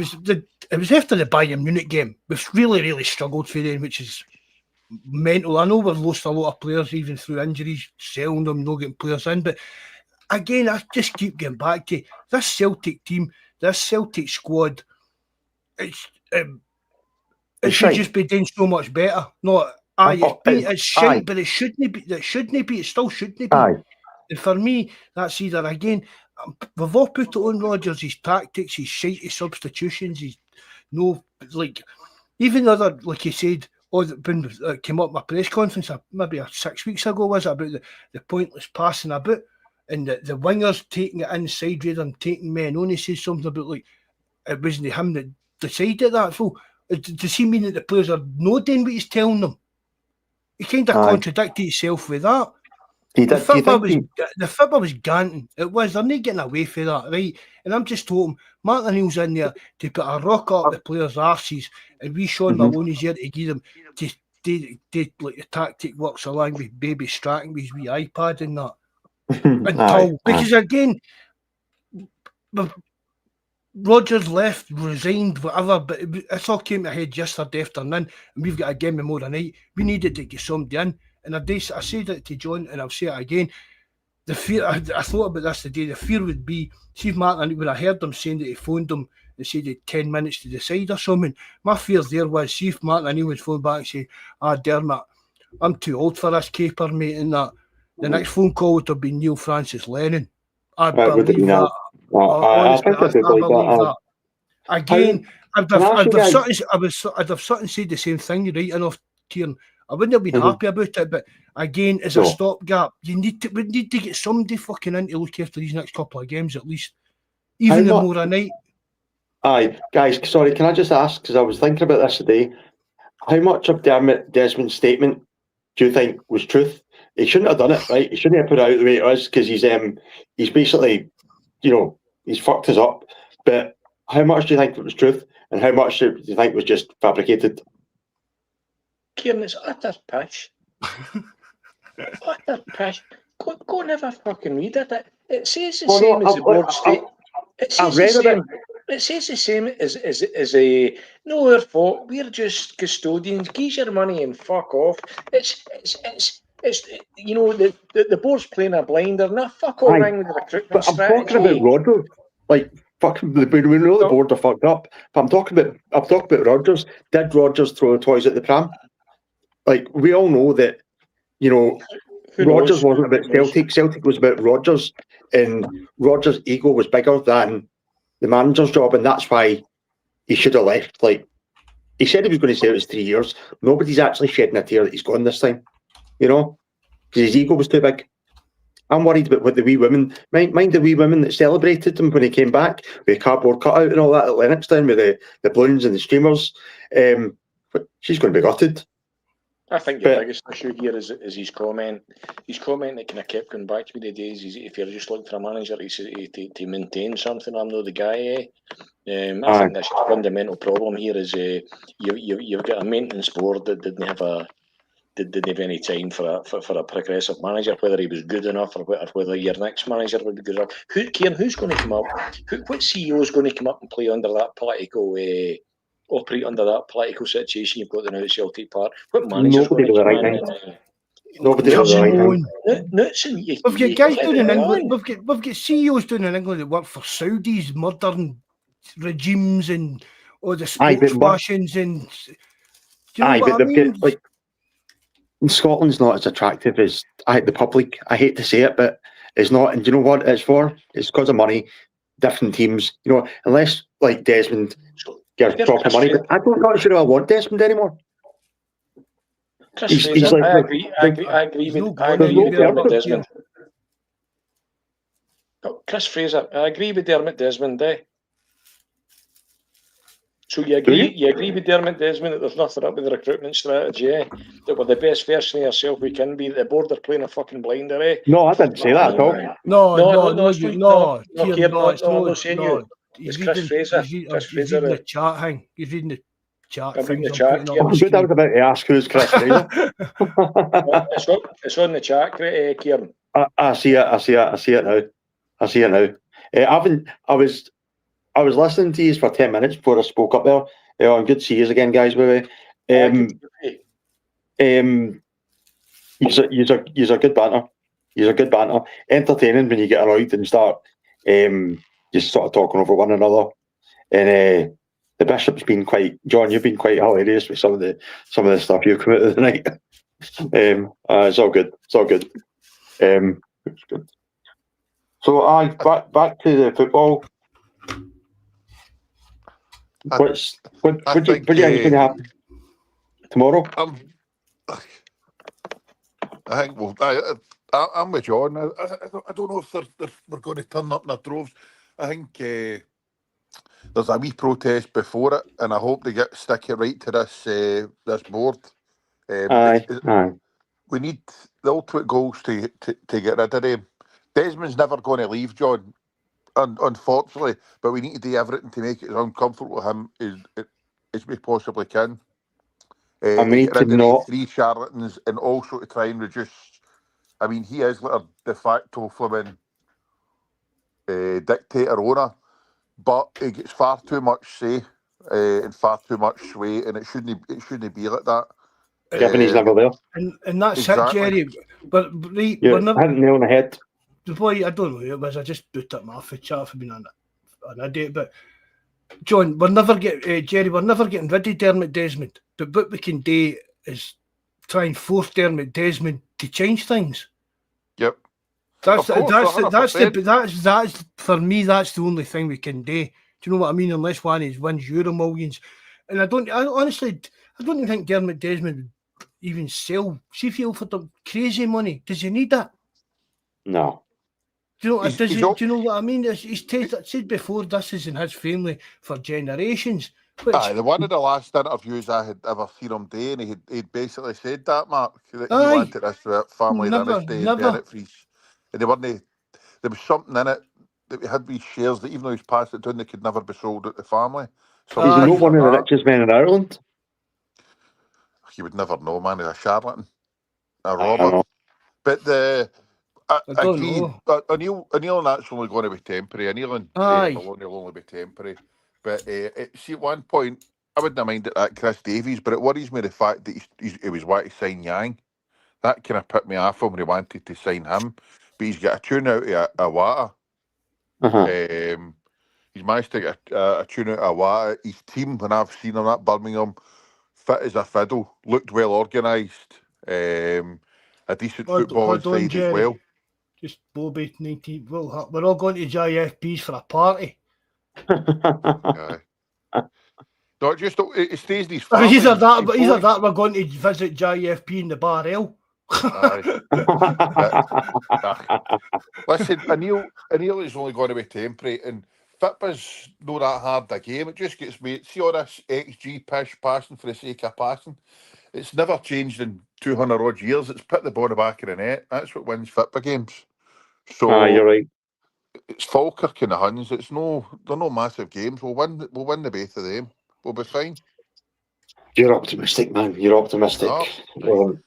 was after the Bayern Munich game. We've really, really struggled for them, which is mental. I know we've lost a lot of players even through injuries, selling them, not getting players in. But again, I just keep getting back to this Celtic team, this Celtic squad. It should just be doing so much better. It's shite, but it shouldn't be. It shouldn't be. It still shouldn't be. And for me, that's either again. We've all put it on Rodgers, his tactics, his shitey substitutions, his even other, like you said, that came up at my press conference maybe 6 weeks ago, was it, about the pointless passing about and the wingers taking it inside rather than taking men on. He says something about like it wasn't him that decided that. So does he mean that the players are not doing what he's telling them? He kind of contradicted himself with that. The football was ganting. It was. They're not getting away from that, right? And I'm just hoping Martin O'Neill's in there to put a rock up the players' arses, and Sean Maloney's here to give them to like the tactic works along with baby Stratton with his wee iPad and that. Because again, Rodgers left, resigned, whatever, but it all came to head yesterday afternoon, and we've got a game tomorrow night. We needed to get somebody in. And I said it to John, and I'll say it again. The fear, I thought about this today. The fear would be, see if Martin, when I heard them saying that he phoned them and said he had 10 minutes to decide or something, my fear there was, see if Martin O'Neill would phone back and say, Dermot, I'm too old for this caper, mate, and that. The next phone call would have been Neil Francis Lennon. I believe that. Honestly, I believe that. Again, I'd have something said the same thing, right enough, Kieran. I wouldn't have been happy about it, but again, as a stopgap, we need to get somebody fucking in to look after these next couple of games at least, even tomorrow night. Aye, guys, sorry, can I just ask, because I was thinking about this today, how much of Desmond's statement do you think was truth? He shouldn't have done it, right? He shouldn't have put it out the way it was, because he's basically, he's fucked us up. But how much do you think it was truth, and how much do you think was just fabricated? Kieran, it's utter pish. Utter pish. Go and have a fucking read it. It says the same as the board state. It says the same as a no, our fault. We're just custodians. Give your money and fuck off. It's the board's playing a blinder. No, fuck all wrong with the recruitment strategy. I'm talking about Rodgers. Like fucking, we know the board are fucked up. But I'm talking about Rodgers. Did Rodgers throw the toys at the pram? Like, we all know that, Rodgers wasn't about Celtic. Celtic was about Rodgers, and Rodgers' ego was bigger than the manager's job, and that's why he should have left. Like, he said he was going to stay out his 3 years. Nobody's actually shedding a tear that he's gone this time, because his ego was too big. I'm worried about what the wee women, mind the wee women that celebrated him when he came back with a cardboard cutout and all that at Lennoxtown with the balloons and the streamers. But she's going to be gutted. I think the biggest issue here is his comment. His comment that kind of kept going back to me the days is if you're just looking for a manager to maintain something, I'm not the guy. I think that's a fundamental problem here is you've got a maintenance board that didn't have any time for a progressive manager, whether he was good enough or whether your next manager would be good enough. Kieran, who's going to come up? What CEO is going to come up and play under that political? Operate under that political situation you've got now at Celtic Park. What manager's going to come in? Nobody knows the right thing. We've got guys doing in England. We've got CEOs doing in England that work for Saudis, modern regimes, and all the sports washings. And do you know what I mean? Like, Scotland's not as attractive as the public. I hate to say it, but it's not. And do you know what it's for? It's because of money. Different teams, unless like Desmond gives proper money. But I'm not sure I want Desmond anymore. Chris Fraser, I agree with Dermot Desmond. Chris Fraser, I agree with Dermot Desmond. So you agree with Dermot Desmond that there's nothing up with the recruitment strategy, that we're the best version of ourselves we can be, the board are playing a fucking blinder, No, I didn't say that at all. No, it's Chris Fraser. He's reading the chat thing. He's reading the chat. I was about to ask who's Chris Fraser. It's on the chat, Kieran. I see it now. I was listening to you for 10 minutes before I spoke up there. I'm good to see you again, guys. By the way, you're good banter. You're good banter. Entertaining when you get annoyed and start just sort of talking over one another. And the Bishop's been John. You've been quite hilarious with some of the stuff you've come out of the night. It's all good. It's good. So back to the football. What do you think is going to happen tomorrow? I think I'm with John. I don't know if we're going to turn up in their droves. I think there's a wee protest before it, and I hope they stick it right to this board. We need the ultimate goals to get rid of him. Desmond's never going to leave, John. Unfortunately, but we need to do everything to make it as uncomfortable with him as we possibly can. I mean, get rid of 3 charlatans and also to try and reduce. I mean, he is like a de facto flipping dictator owner, but he gets far too much say and far too much sway, and it shouldn't be like that. Given he's never there, and that's exactly it, Jerry. But we're never hitting the nail on the head. The boy, I don't know who it was. I just boot up my off the chat for being an idiot. But John, we're never getting rid of Dermot Desmond. But what we can do is try and force Dermot Desmond to change things. Yep. That's for me. That's the only thing we can do. Do you know what I mean? Unless one is wins Euro millions, and I honestly don't even think Dermot Desmond would even sell Sheffield for the crazy money. Does he need that? No. Do you know what I mean? He's said before, this is in his family for generations. The one of the last interviews I had ever seen him do, and he'd basically said that, Mark, that he wanted this for family dynasty and doing it for his. And there was something in it that we had these shares that even though he's passed it down, they could never be sold at the family. So he's not one of the richest men in Ireland. You would never know, man. He's a charlatan, a robber. But I agree. O'Neill and that's only going to be temporary. O'Neill and Maloney will only be temporary. But see, at one point, I wouldn't have minded that Chris Davies, but it worries me the fact that he was wanting to sign Yang. That kind of put me off him when he wanted to sign him. But he's got a tune out of Awata. He's managed to get a tune out of Awata. His team, when I've seen him at Birmingham, fit as a fiddle, looked well organised. A decent football side as well. Just Bobby 19. Well, we're all going to JFP's for a party. No, it stays these. Either that we're going to visit JFP in the Bar L. Aye. Listen, Anil is only going to be temporary, and Fitba's not that hard a game. It just gets made. See all this XG pish passing for the sake of passing. It's never changed in 200 odd years. It's put the ball in the back of the net. That's what wins Fitba games. So you're right. it's Falkirk and the Huns. They're no massive games. We'll win the both of them. We'll be fine. You're optimistic, man. You're optimistic. Oh,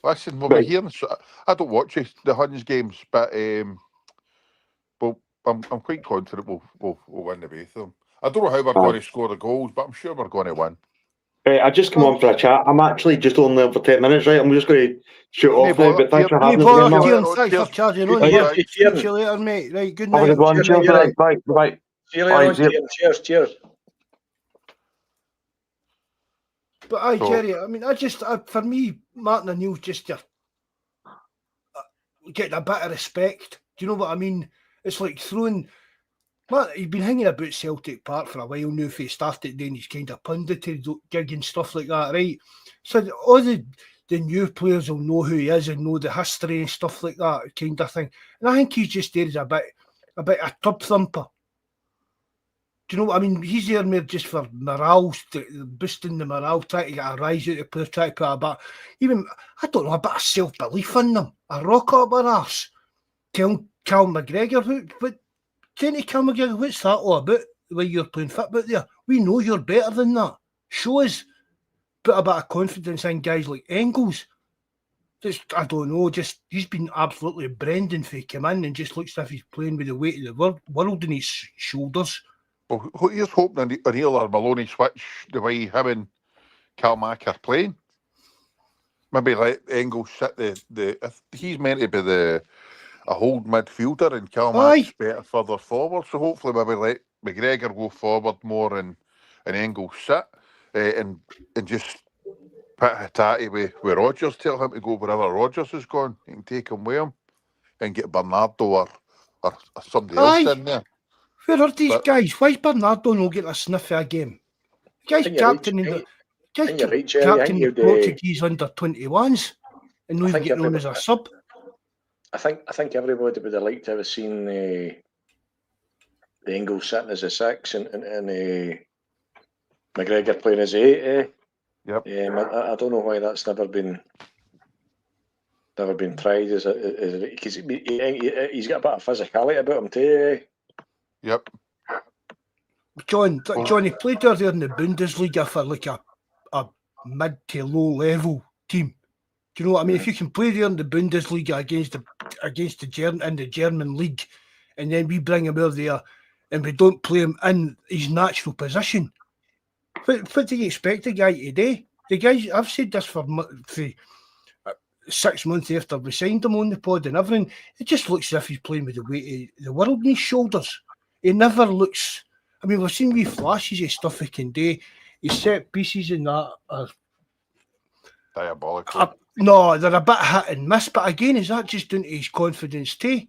listen, we'll be hearing. I don't watch the Huns games, but well, I'm quite confident we'll win the both of them. I don't know how we're going to score the goals, but I'm sure we're going to win. I just come on for a chat. I'm actually just only on for 10 minutes, right? I'm just going to shoot off now, but thanks for having me. Thanks for charging on. See you later, mate. Right, good night. Have a good one. Cheers, right. Bye. Bye. See you later. Cheers. But aye, Jerry, I mean, for me, Martin O'Neill's just getting a bit of respect. Do you know what I mean? It's like throwing... He's been hanging about Celtic Park for a while now. If he started doing his kind of punditry gig and stuff like that, right? So all the new players will know who he is and know the history and stuff like that kind of thing. And I think he's just there as a bit a tub thumper. Do you know what I mean? He's there more just for morale, boosting the morale, trying to get a rise out of the players, trying to put a bit, even, I don't know, a bit of self-belief in them. A rock up their arse. Tell Cal McGregor, but Kenny Cal McGregor, what's that all about? The way you're playing football there? We know you're better than that. Show us. Put a bit of confidence in guys like Engels. Just, I don't know, just he's been absolutely Brendan for he came in and just looks as if he's playing with the weight of the world on his shoulders. Well, here's hoping O'Neill or Maloney switch the way him and Calmack are playing. Maybe let Engels sit if he's meant to be a hold midfielder and Calmack's better further forward. So hopefully maybe let McGregor go forward more and Engels sit and just put Hattati with Rodgers. Tell him to go wherever Rodgers is going. You can take him with him and get Bernardo or somebody else in there. Where are these guys? Why is Bernardo not getting a sniff of a game? The guy's captain in the Portuguese under-21s and not even getting on as a sub. I think everybody would have liked to have seen the Engels sitting as a 6 and McGregor playing as 8. Yep. I don't know why that's never been tried. Because he's got a bit of physicality about him too. Yep. John, he played there in the Bundesliga for like a mid to low level team. Do you know what I mean? If you can play there in the Bundesliga against the German league, and then we bring him over there and we don't play him in his natural position, what do you expect the guy to do? The guy, I've said this for 6 months after we signed him on the pod and everything, it just looks as if he's playing with the weight of the world on his shoulders. He never looks... I mean, we've seen wee flashes of stuff he can do. His set pieces and that are... diabolical. No, they're a bit hit and miss, but again, is that just down to his confidence too?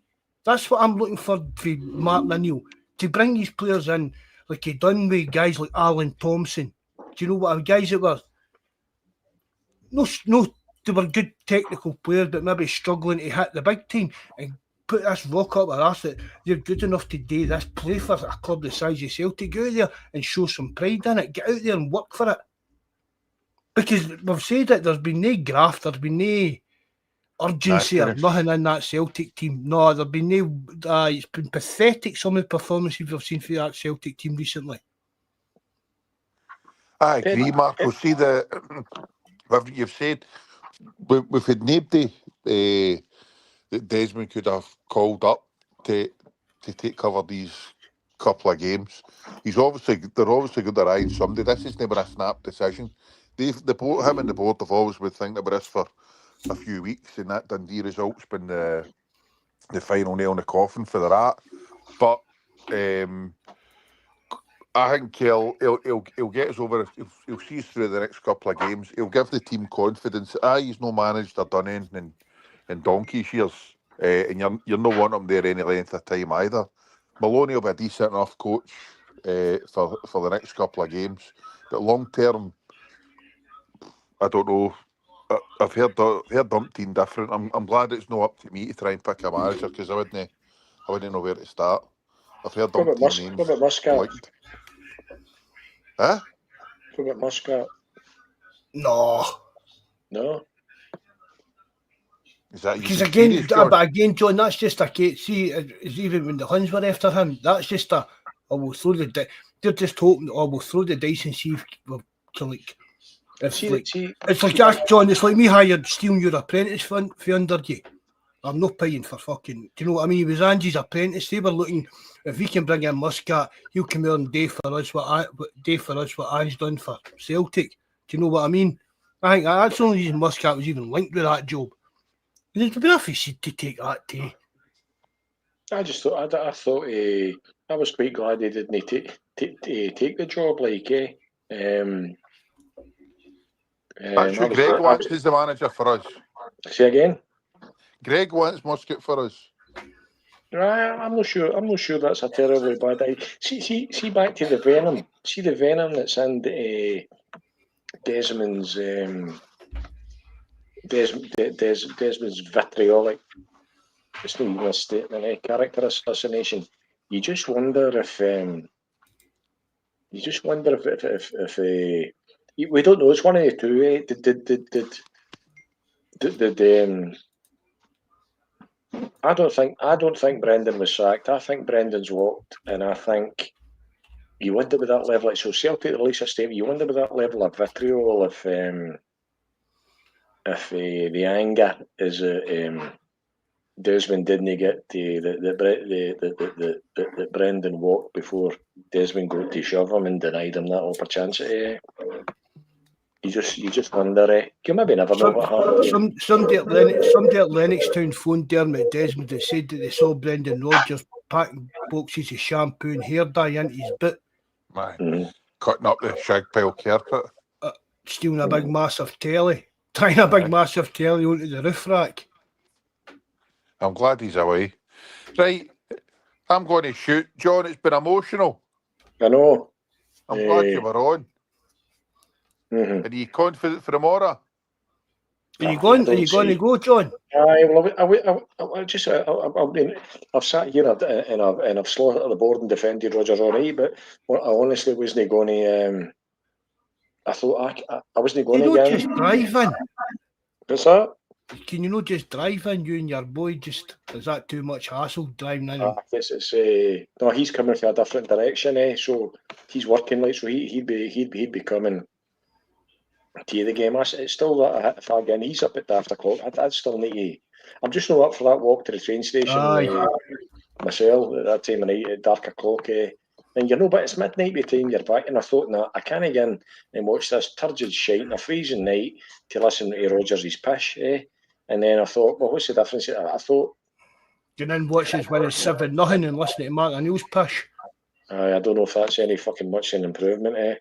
That's what I'm looking for Martin O'Neill, to bring these players in like he done with guys like Alan Thompson. Do you know what? Guys that were... No, they were good technical players, but maybe struggling to hit the big team and put this rock up their arse that they're good enough to do this, play for a club the size of Celtic, go out there and show some pride in it, get out there and work for it. Because we've said that there's been no graft, there's been no urgency or nothing in that Celtic team. No, there's been no... it's been pathetic, some of the performances we've seen for that Celtic team recently. I agree, Marco. See, you've said we've had nobody that Desmond could have called up to take cover these couple of games. They're obviously going to ride somebody. This is never a snap decision. Him and the board have always been thinking about this for a few weeks, and that Dundee result's been the final nail in the coffin for that. But I think he'll get us over. He'll see us through the next couple of games. He'll give the team confidence. He's not managed or done anything in donkey's years, and you're not wanting him there any length of time either. Maloney will be a decent enough coach for the next couple of games, but long term, I don't know. I've heard umpteen different. I'm glad it's not up to me to try and pick a manager because I wouldn't know where to start. I've heard What about umpteen names. What about Muscat? linked. Huh? What about Muscat? No. No. Is that Because using again, serious, John? but again, John, that's just a case. See, it's even when the Huns were after him, that's just a, oh, we'll throw the dice. They're just hoping, oh, we'll throw the dice and see if we're to like. If it's like that, John. It's like me hired stealing your apprentice for under you. I'm not paying for fucking. Do you know what I mean? He was Angie's apprentice. They were looking if we can bring in Muscat, he'll come here and do for us what Ange's done for Celtic. Do you know what I mean? I think that's the only reason Muscat was even linked with that job. There'd be enough to take that too. I just thought I was quite glad he didn't take the job, like That's who Greg wants as the manager for us. Say again. Greg wants Muscat for us. I'm not sure. I'm not sure that's a terribly bad idea. See back to the venom. See the venom that's in Desmond's Desmond's vitriolic. It's not even a statement. Character assassination. You just wonder if we don't know. It's one of the two. I don't think Brendan was sacked. I think Brendan's walked, and I think you wonder with that level. So Celtic release a statement. You wonder with that level of vitriol if the anger is Desmond didn't get that Brendan walked before Desmond got to shove him and denied him that opportunity. You just wonder. You maybe never know what happened. Somebody at Lennoxtown phoned Dermot Desmond and said that they saw Brendan Rodgers packing boxes of shampoo and hair dye into his bit. Cutting up the shag pile carpet. Stealing a big massive telly. Tying a big massive telly onto the roof rack. I'm glad he's away. Right, I'm going to shoot. John, it's been emotional. I know. I'm glad you were on. Are you confident for tomorrow? Are you going to go, John? I've sat here and I've slaughtered the board and defended Rodgers all night, but I honestly wasn't going to. I thought I wasn't going to. You don't just drive in. What's that? Can you not just drive in? You and your boy just is that too much hassle driving in? No, he's coming from a different direction, so he's working like so. He'd be coming to the game. It's still that if again he's up at after o'clock. I'd still need to. I'm just not up for that walk to the train station myself at that time of night at dark o'clock. And but it's midnight by the time you're back. And I thought, no, I can't again and watch this turgid shite in a freezing night to listen to Rodgers' pish. And then I thought, well, what's the difference? I thought. You then watch his winning 7-0 and listen to Mark O'Neill's pish. I don't know if that's any fucking much an improvement.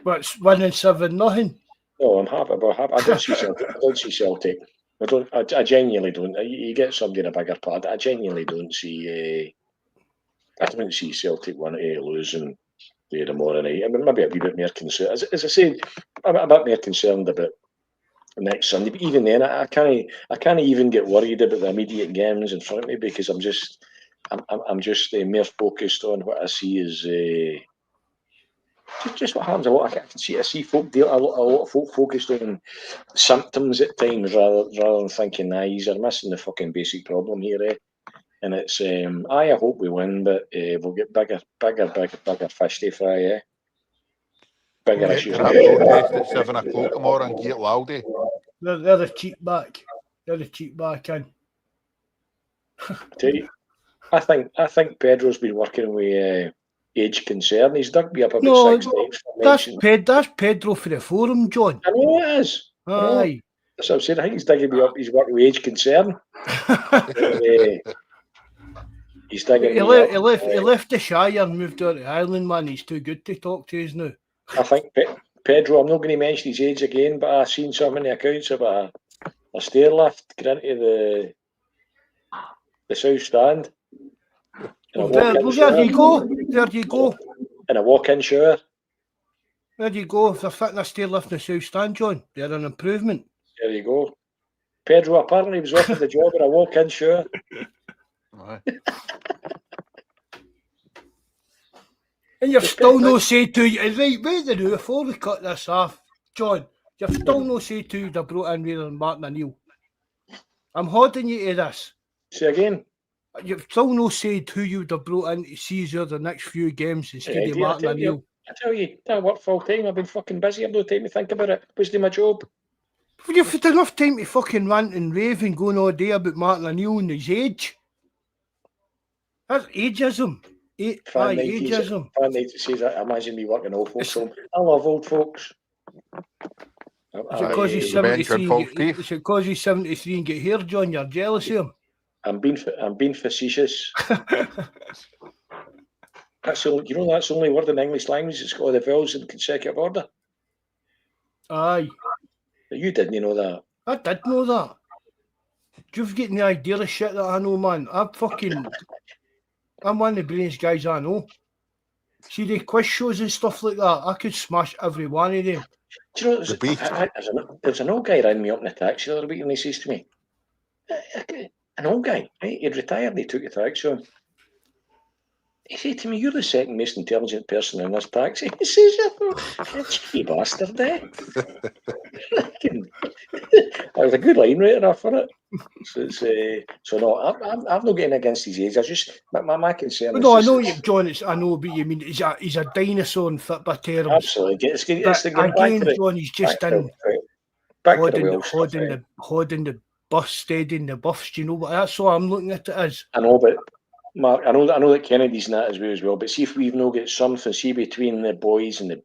But it's winning 7-0. No, I'm happy. I don't see Celtic. I genuinely don't. You get somebody in a bigger part. I genuinely don't see. I don't see Celtic wanting to lose and tomorrow night. I mean, maybe a wee bit more concerned. As I said, I'm a bit more concerned about next Sunday. But even then, I can't even get worried about the immediate games in front of me because I'm just more focused on what I see as. Just what happens a lot. I see folk deal a lot of folk focused on symptoms at times rather than thinking, he's missing the fucking basic problem here. And it's I hope we win, but we'll get bigger fish to fry. Bigger issues. Protest at 7 o'clock tomorrow and get Laldy. They're the cheap back. They're the cheap back in. I think Pedro's been working with. Age concern. He's dug me up about 6 times. That's Pedro for the forum, John. I know it is. Aye. That's what I'm saying. I think he's digging me up. He's working with age concern. He's digging he left the Shire and moved out to Ireland, man. He's too good to talk to us now. I think Pedro, I'm not going to mention his age again, but I've seen so many accounts about a stair lift going into the south stand. There you go. And a walk-in shower. There you go. If they're fitting a stair lift in the south stand, John, they're an improvement. There you go. Pedro apparently was offered the job at a walk-in show. Aye. And you've still no say to you. Right, wait the now, before we cut this off, John, you've still no say to you to brought in rather than Martin O'Neill. I'm holding you to this. Say again. You've still no said who you would have brought in to see you the next few games instead of Martin O'Neill. I tell you, I work full time. I've been fucking busy. I've no time to think about it. Was doing my job. Well, you've had enough time to fucking rant and rave and going all day about Martin O'Neill and his age. That's ageism. Ageism. Fan night says that. Imagine me working old folks home. I love old folks. Is it because he's 73? Is it because he's 73 and get hair, John? You're jealous of him. I'm being facetious. That's the only, that's the only word in English language that's got all the vowels in consecutive order. Aye. You didn't know that. I did know that. You've got the idea of shit that I know, man. I'm one of the brainiest guys I know. See the quiz shows and stuff like that, I could smash every one of them. Do you know, there's an old guy ran me up in the taxi the other week and he says to me, an old guy, right? He'd retired and he took a taxi on. He said to me, "You're the second most intelligent person in this taxi." He says, "You cheeky bastard, eh?" That was a good line right enough for it. So no, I've not getting against his age. I just my concern. No, I know you, John. I know, but you mean he's a dinosaur in football terms. Absolutely. Again, John, he's just in holding the bus steady in the buffs. Do you know what? That's all I'm looking at it as. I know, but Mark, I know that Kennedy's in that as well. But see if we've not got something. See between the boys and the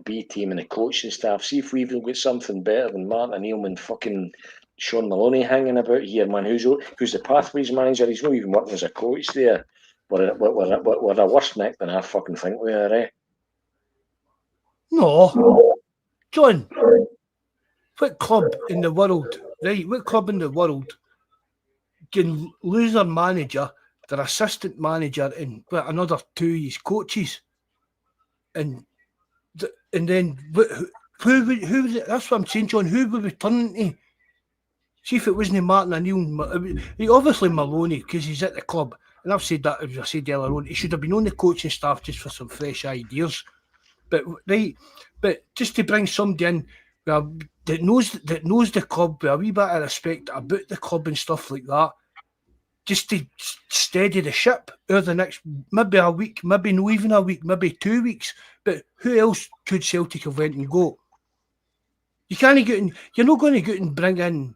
B team and the coaching staff. See if we've not got something better than Martin O'Neill and fucking Sean Maloney hanging about here, man. Who's the pathways manager? He's not even working as a coach there. We're a worse neck than I fucking think we are, eh? No, John. What club in the world, right? What club in the world can lose their manager, their assistant manager, and another two of his coaches, and then who was it? That's what I'm saying, John. Who would we turn to? See if it wasn't Martin O'Neill. He obviously Maloney because he's at the club, and I've said that as I said earlier on. He should have been on the coaching staff just for some fresh ideas, but just to bring somebody in that knows the club with a wee bit of respect about the club and stuff like that. Just to steady the ship over the next, maybe a week, maybe not even a week, maybe 2 weeks. But who else could Celtic have went and go? You can't get in, you're not going to go and bring in,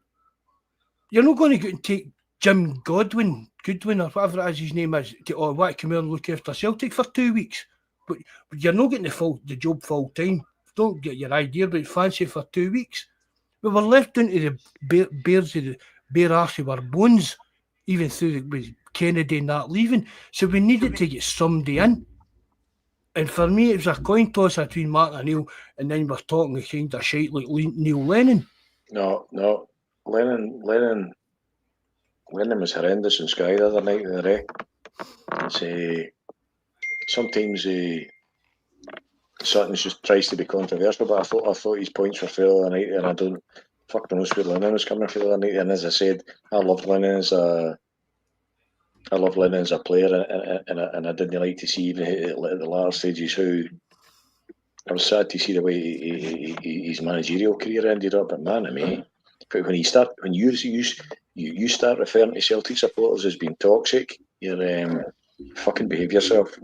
you're not going to go and take Jim Goodwin or whatever it is his name is, to come here and look after Celtic for 2 weeks. But you're not getting the job full time. Don't get your idea, but fancy for 2 weeks. We were left down to the bare arse of our bones, even through with Kennedy and that leaving. So we needed to get somebody in. And for me, it was a coin toss between Martin O'Neill and then we're talking kind of shite like Neil Lennon. No. Lennon was horrendous in Sky the other night. Sometimes Sutton just tries to be controversial, but I thought his points were fair the other night, and I don't fucking know where Lennon was coming from the other night. And as I said, I loved Lennon as a player, and I didn't like to see even at the latter stages how I was sad to see the way his managerial career ended up. But man, I mean, when you start referring to Celtic supporters as being toxic, you're fucking behave yourself.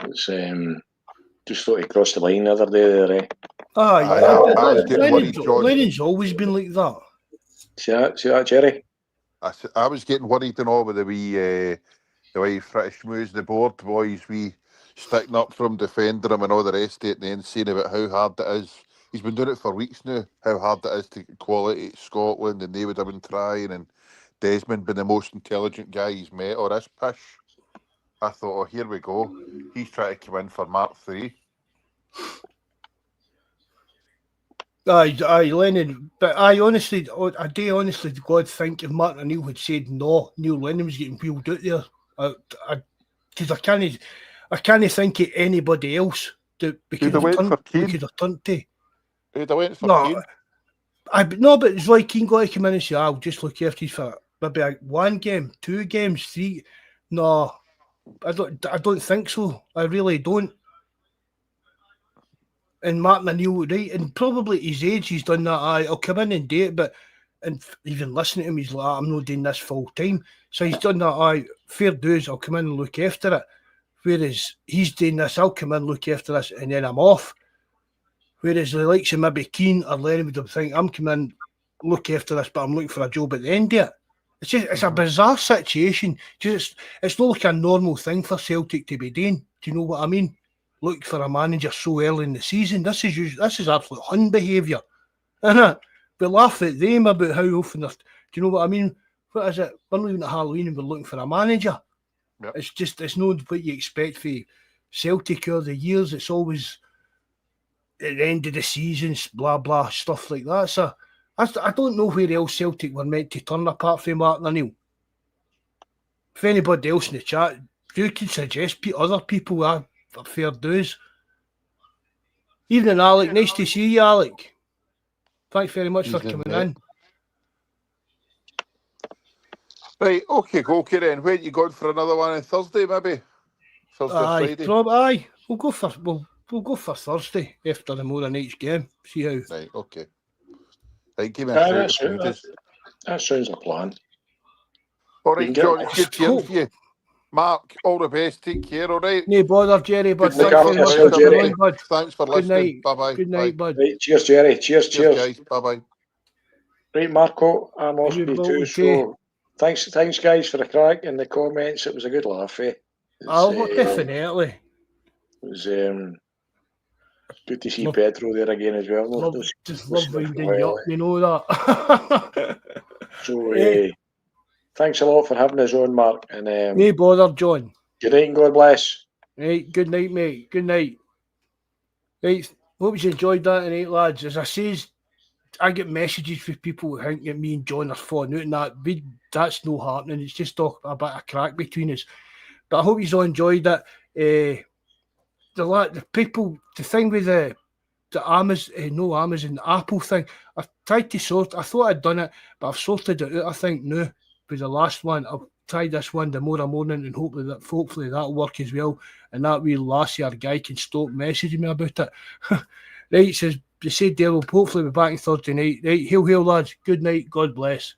It's just thought he crossed the line the other day there. Lennon's always been like that. See that, Jerry? I was getting worried and all with the way British moves the board boys, we sticking up from defending him and all the rest of it, and then saying about how hard it is. He's been doing it for weeks now, how hard it is to get quality at Scotland, and they would have been trying, and Desmond been the most intelligent guy he's met, or this pish. I thought, here we go. He's trying to come in for Mark 3. Aye, Lennon. But I do honestly to God think if Martin O'Neill had said no, Neil Lennon was getting wheeled out there. Because I can't think of anybody else that we could have turned to. Who'd have went for Keane? No, but it's like he can go to come in and say, I'll just look after you for maybe 1 game, 2 games, 3. No, I don't think so. I really don't. And Martin O'Neill, right, and probably at his age, he's done that. I'll come in and do it, but and even listening to him, he's like, I'm not doing this full time. So he's done that. Fair dues, I'll come in and look after it. Whereas he's doing this, I'll come in, look after this, and then I'm off. Whereas the likes of maybe Keane or Lennon would think, I'm coming in, look after this, but I'm looking for a job at the end of it. It's a bizarre situation. It's not like a normal thing for Celtic to be doing. Do you know what I mean? Look for a manager so early in the season. This is absolute Hun behaviour, isn't it? We laugh at them about how often do you know what I mean? What is it? We're leaving at Halloween and we're looking for a manager. Yep. It's not what you expect for Celtic over the years. It's always at the end of the season, blah blah stuff like that. So I don't know where else Celtic were meant to turn apart from Martin O'Neill. If anybody else in the chat, you can suggest other people are fair dues. Evening, Alec. Nice to see you, Alec. Thanks very much for coming in. Right, okay then. Where you going for another one on Thursday, maybe? Thursday, Friday? We'll go for Thursday after the Mora Night's game. See how. Right, okay. Right, give me a shout. That sounds a plan. All right, John, it's good hearing from you. Mark, all the best. Take care, all right? No bother, Jerry, but thanks very much for coming on, bud. Thanks for listening. Bye-bye. Good night, bud. Right, cheers, Jerry. Cheers. Guys. Bye-bye. Right, Marco, I'm off me too. So thanks, guys, for the crack and the comments. It was a good laugh, eh? Definitely. It was good to see Pedro there again as well. Just love winding you up, you know that. So, thanks a lot for having us on, Mark. And no bother, John. Good night and God bless. Right, good night, mate. Good night. Right, hope you enjoyed that tonight, lads. As I says, I get messages from people who think that me and John are falling out, and that's no happening. It's just a bit of crack between us. But I hope you all enjoyed it. The people, the thing with the Amazon, the Apple thing, I've tried to sort. I thought I'd done it, but I've sorted it out. I think no, with the last one, I'll try this one tomorrow morning, and hopefully that'll work as well. And that wee lassie or guy can stop messaging me about it. Right, says they said they will hopefully be back on Thursday night. Right, hail, lads. Good night. God bless.